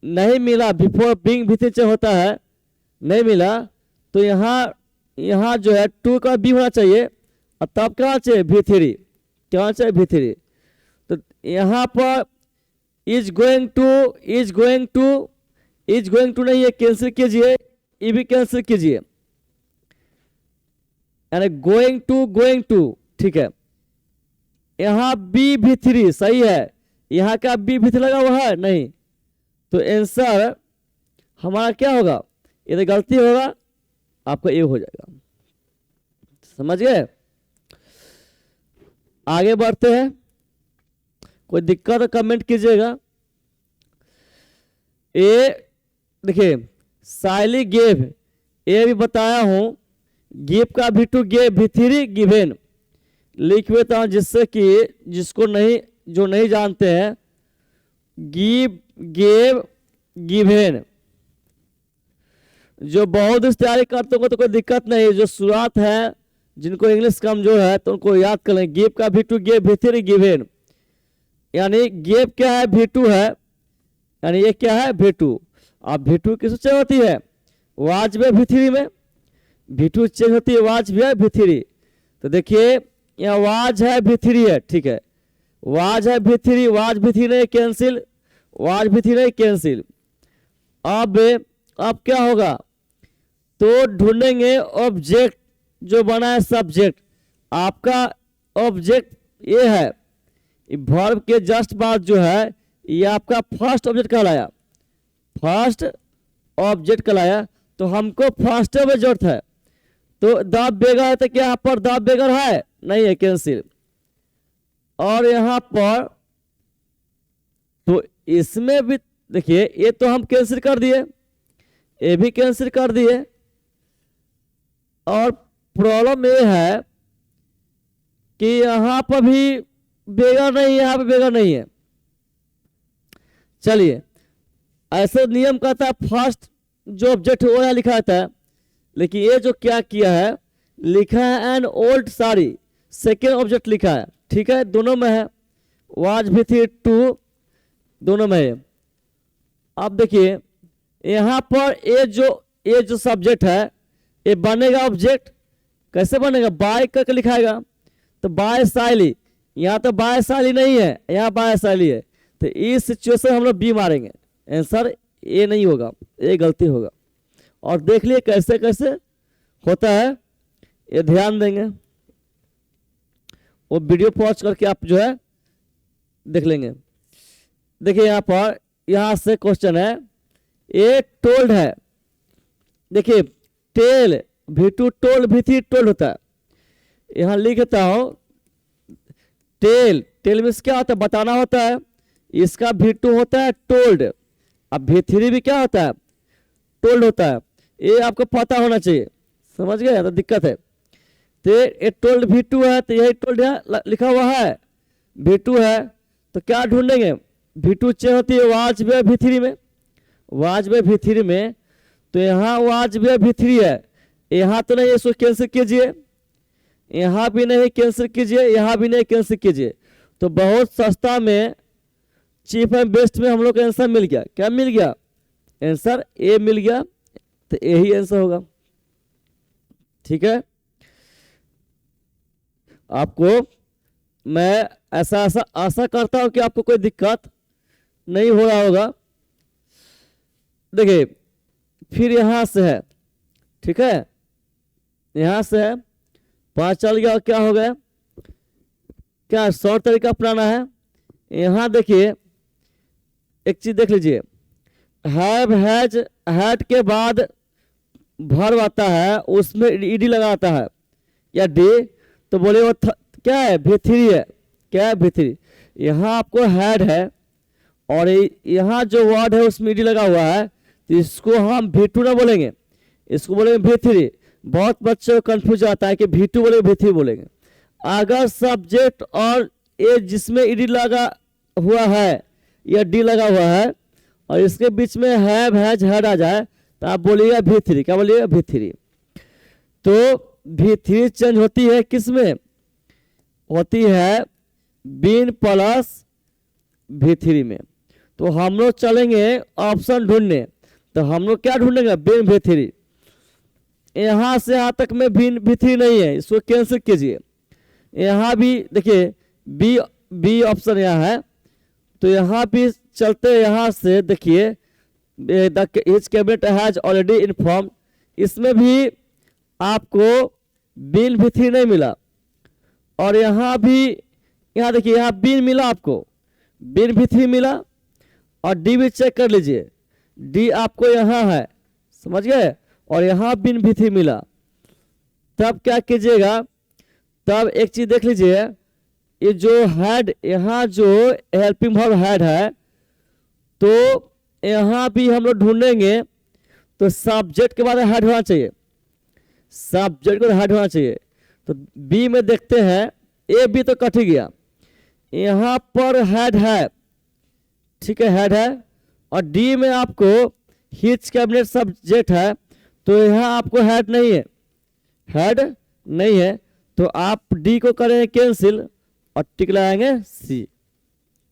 नहीं मिला, बिफोर बीइंग V3 होता है, नहीं मिला, तो यहाँ जो है टू का बी होना चाहिए, और तब क्या होना चाहिए, V3, क्या होना चाहिए, V3। तो यहाँ पर इज गोइंग टू नहीं है, कैंसिल कीजिए, ये भी कैंसिल कीजिए, यानी गोइंग टू, ठीक है। यहाँ V3 सही है, यहाँ का V3 लगा हुआ है नहीं, तो आंसर हमारा क्या होगा, ये तो गलती होगा, आपका ये हो जाएगा। समझ गए, आगे बढ़ते हैं, कोई दिक्कत तो कमेंट कीजिएगा। ये देखिए साइली गेव, ये भी बताया हूं, गिव का V2 गेव, V3 गिवेन लिख देता हूं, जिससे कि जिसको नहीं, जो नहीं जानते हैं, गिव गेव गिवेन, जो बहुत तैयारी करते हो तो कोई दिक्कत नहीं, जो शुरुआत है, जिनको इंग्लिश कमजोर है तो उनको याद कर लें। गिव का V2 गेव, V3 गिवेन, यानी गेव क्या है, V2 है, यानी ये क्या है, V2। अब V2 किस चेंज होती है, वाज में V3 में, V2 चेंज होती है वाज में V3। तो देखिए यहाँ वाज है V3 है, ठीक है, वाज है V3, वाज V3 नहीं कैंसिल, वाज V3 नहीं कैंसिल। अब क्या होगा, तो ढूंढेंगे ऑब्जेक्ट जो बना है सब्जेक्ट। आपका ऑब्जेक्ट ये है, वर्ब के जस्ट बाद जो है ये आपका फर्स्ट ऑब्जेक्ट कहलाया, फर्स्ट ऑब्जेक्ट कहलाया। तो हमको फर्स्ट में जरूरत है, तो द बेगर है, तो क्या यहाँ पर द बेगर है, नहीं है, कैंसिल। और यहाँ पर तो इसमें भी देखिए, ये तो हम कैंसिल कर दिए, ये भी कैंसिल कर दिए। और प्रॉब्लम ये है कि यहाँ पर भी बेगर नहीं है, यहाँ पे बेगर नहीं है। चलिए, ऐसे नियम कहता है फर्स्ट जो ऑब्जेक्ट वो यहाँ लिखा था, लेकिन ये जो क्या किया है, लिखा है an old sari, second object लिखा है, ठीक है, दोनों में है, वाज भी थी टू, दोनों में है। अब देखिए यहाँ पर ये जो सब्जेक्ट है ये बनेगा ऑब्जेक्ट, कैसे बनेगा, बाय करके लिखाएगा, तो बाय साइली, यहाँ तो बाय साइली नहीं है, यहाँ बाय साइली है, तो इस सिचुएशन हम लोग बी मारेंगे, आंसर ये नहीं होगा, ये गलती होगा। और देख लिए कैसे कैसे होता है, ये ध्यान देंगे, वो वीडियो पॉज करके आप जो है देख लेंगे। देखिए यहाँ पर, यहाँ से क्वेश्चन है, एक टोल्ड है, देखिए टेल भी2 टोल्ड भी3 टोल्ड होता है, यहाँ लिखता हूं टेल, टेल मीन्स क्या होता है, बताना होता है, इसका भी2 होता है टोल्ड, अब भी3 भी क्या होता है, टोल्ड होता है, ये आपको पता होना चाहिए, समझ गए, तो दिक्कत है। तो ये टोल्ड भी2 है, तो यही टोल्ड यहाँ लिखा हुआ है, भी2 है, तो क्या ढूंढेंगे, भी2 चेंज होती है वाज बे भी3 में, वाज बे भी3 में, तो यहाँ वाज बे भी3 है, यहाँ तो नहीं, इसको कैंसिल कीजिए, यहाँ भी नहीं कैंसिल कीजिए, यहाँ भी नहीं कैंसिल कीजिए, तो बहुत सस्ता में चीप एंड बेस्ट में हम लोग का आंसर मिल गया, क्या मिल गया, आंसर ए मिल गया, तो यही आंसर होगा, ठीक है। आपको मैं ऐसा आशा करता हूं कि आपको कोई दिक्कत नहीं हो रहा होगा। देखिए फिर यहां से है, ठीक है, यहां से है, पता चल गया क्या हो गया, क्या शॉर्ट तरीका अपनाना है। यहां देखिए एक चीज देख लीजिए, हैव हैज हैड के बाद वर्ब आता है, उसमें ईडी लगाता है या डी, तो बोले वो क्या है, भी3 है, क्या है भी3, यहाँ आपको हैड है और यहाँ जो वर्ड है उसमें ईडी लगा हुआ है, तो इसको हम भी2 ना बोलेंगे, इसको बोलेंगे भी3। बहुत बच्चों को कंफ्यूज आता है कि भी2 बोलेंगे भी3 बोलेंगे। अगर सब्जेक्ट और ए जिसमें ईडी लगा हुआ है या डी लगा हुआ है और इसके बीच में हैव हैज हैड आ जाए, तो आप बोलिएगा भी3, क्या बोलिएगा भी3। तो भी3 चेंज होती है किसमें, होती है बीन प्लस भी3 में। तो हम लोग चलेंगे ऑप्शन ढूंढने, तो हम लोग क्या ढूंढेंगे, बीन भी3, यहां से यहां तक में बीन भी3 नहीं है, इसको कैंसिल कीजिए। यहाँ भी देखिए बी ऑप्शन यहाँ है, तो यहाँ भी चलते यहाँ से देखिए his cabinet has already inform, इसमें भी आपको बीन भी3 नहीं मिला, और यहाँ भी, यहाँ देखिए यहाँ बीन मिला, आपको बीन भी3 मिला, और डी भी चेक कर लीजिए, डी आपको यहाँ है, समझ गए, और यहाँ बीन भी3 मिला। तब क्या कीजिएगा, तब एक चीज देख लीजिए, ये जो हैड, यहाँ जो हेल्पिंग वर्ब हैड है, तो यहाँ भी हम लोग ढूंढेंगे, तो सब्जेक्ट के बाद हैड होना चाहिए, सब्जेक्ट को हैड होना चाहिए। तो बी में देखते हैं, ए बी तो कट ही गया, यहाँ पर हैड है, ठीक है, हैड है, और डी में आपको हिज कैबिनेट सब्जेक्ट है, तो यहाँ आपको हैड नहीं है, हैड नहीं है, तो आप डी को करेंगे कैंसिल और टिक लगाएंगे सी,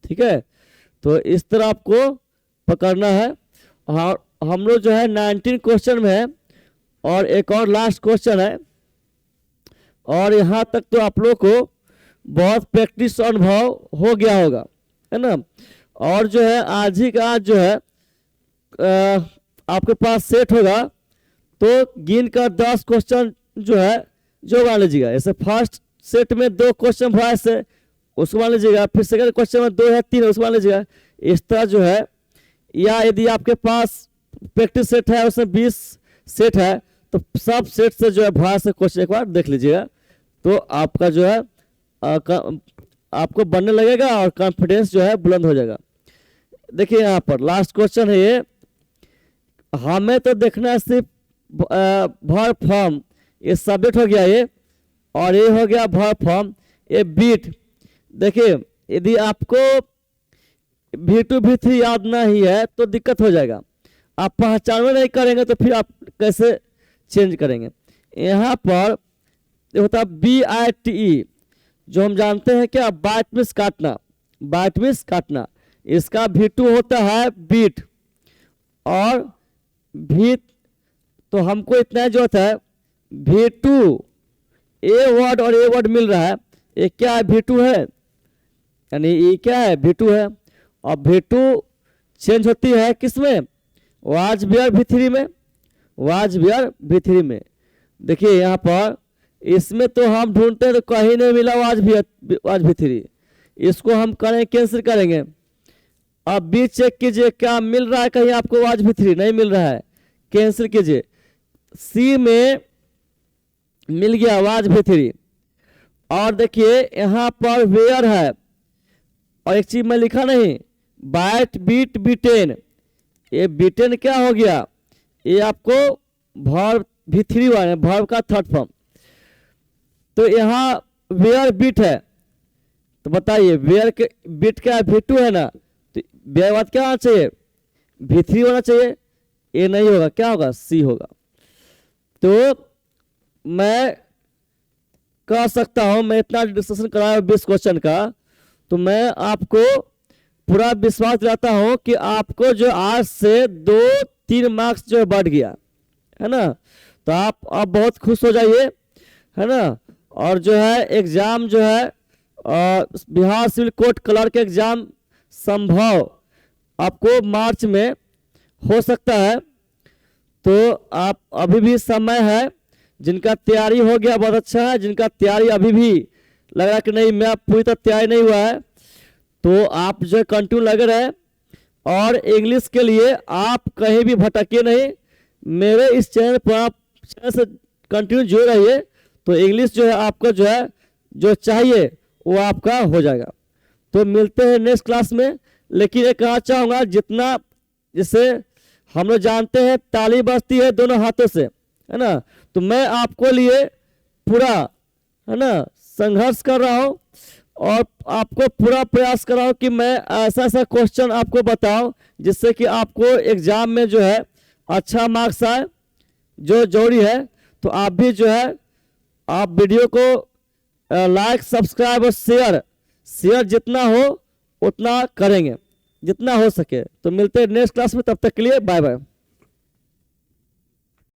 ठीक है। तो इस तरह आपको पकड़ना है। और हम लोग जो है 19 क्वेश्चन में है, और एक और लास्ट क्वेश्चन है, और यहाँ तक तो आप लोग को बहुत प्रैक्टिस अनुभव हो गया होगा, है ना। और जो है आज ही का आज जो है आपके पास सेट होगा तो गिन कर 10 क्वेश्चन जो है जो मान लीजिएगा। जैसे फर्स्ट सेट में 2 क्वेश्चन भरा है उसको मान लीजिएगा, फिर सेकंड क्वेश्चन में 2 है 3 है उसको मान लीजिएगा। इस तरह जो है, या यदि आपके पास प्रैक्टिस सेट है उसमें 20 सेट है तो सब सेट से जो है भरा से क्वेश्चन एक बार देख लीजिएगा, तो आपका जो है आपको बनने लगेगा और कॉन्फिडेंस जो है बुलंद हो जाएगा। देखिए यहाँ पर लास्ट क्वेश्चन है ये, हमें तो देखना है सिर्फ वर्ब फॉर्म, ये सब्जेक्ट हो गया ये, और ये हो गया वर्ब फॉर्म, ये बीट। देखिए यदि आपको V2 V3 याद नहीं है तो दिक्कत हो जाएगा, आप पहचान नहीं करेंगे तो फिर आप कैसे चेंज करेंगे। यहाँ पर होता है BITE, जो हम जानते हैं क्या, बाइट मीन्स काटना, बाइट मीन्स काटना। इसका V2 होता है बीट, और भी तो हमको इतना जो होता है V2 ए वर्ड और ए वर्ड मिल रहा है, ये क्या है V2 है, यानी ये क्या है V2 है। और V2 चेंज होती है किसमें, वाज वेयर V3 में, वाज वेयर V3 में। देखिए यहाँ पर इसमें तो हम ढूंढते हैं तो कहीं नहीं मिला वाज V3, इसको हम करें कैंसिल करेंगे। अब बी चेक कीजिए क्या मिल रहा है, कहीं आपको वाज V3 नहीं मिल रहा है, कैंसिल कीजिए। सी में मिल गया वाज V3, और देखिए यहाँ पर वेयर है, और एक चीज मैं लिखा नहीं, बाइट बीट B10, ये B10 क्या हो गया, ये आपको वर्ब V3 वाला वर्ब का थर्ड फॉर्म। तो यहाँ वेयर बीट है, तो बताइए वेयर के बीट क्या V2 है ना, तो वेयर बाद क्या होना चाहिए V3 होना चाहिए, ये नहीं होगा, क्या होगा C होगा। तो मैं कह सकता हूं, मैं इतना डिस्कशन कराया 20 क्वेश्चन का, तो मैं आपको पूरा विश्वास दिलाता हूं कि आपको जो आज से 2-3 मार्क्स जो बढ़ गया है ना, तो आप अब बहुत खुश हो जाइए, है ना। और जो है एग्जाम जो है Bihar civil court clerk exam संभव आपको मार्च में हो सकता है, तो आप अभी भी समय है। जिनका तैयारी हो गया बहुत अच्छा है, जिनका तैयारी अभी भी लग रहा है कि नहीं मैं पूरी तरह तैयारी नहीं हुआ है, तो आप जो कंटिन्यू लगे रहे। और इंग्लिश के लिए आप कहीं भी भटकिए नहीं, मेरे इस चैनल पर आप चैनल से कंटिन्यू जुड़े रहिए, तो इंग्लिश जो है आपको जो है जो चाहिए वो आपका हो जाएगा। तो मिलते हैं नेक्स्ट क्लास में। लेकिन ये कहना चाहूँगा, जितना जिससे हम लोग जानते हैं ताली बजती है दोनों हाथों से, है ना, तो मैं आपको लिए पूरा है ना संघर्ष कर रहा हूँ, और आपको पूरा प्रयास कर रहा हूँ कि मैं ऐसा ऐसा क्वेश्चन आपको बताऊं जिससे कि आपको एग्जाम में जो है अच्छा मार्क्स आए, जो जरूरी है। तो आप भी जो है आप वीडियो को लाइक सब्सक्राइब और शेयर जितना हो उतना करेंगे, जितना हो सके। तो मिलते हैं नेक्स्ट क्लास में, तब तक के लिए बाय बाय।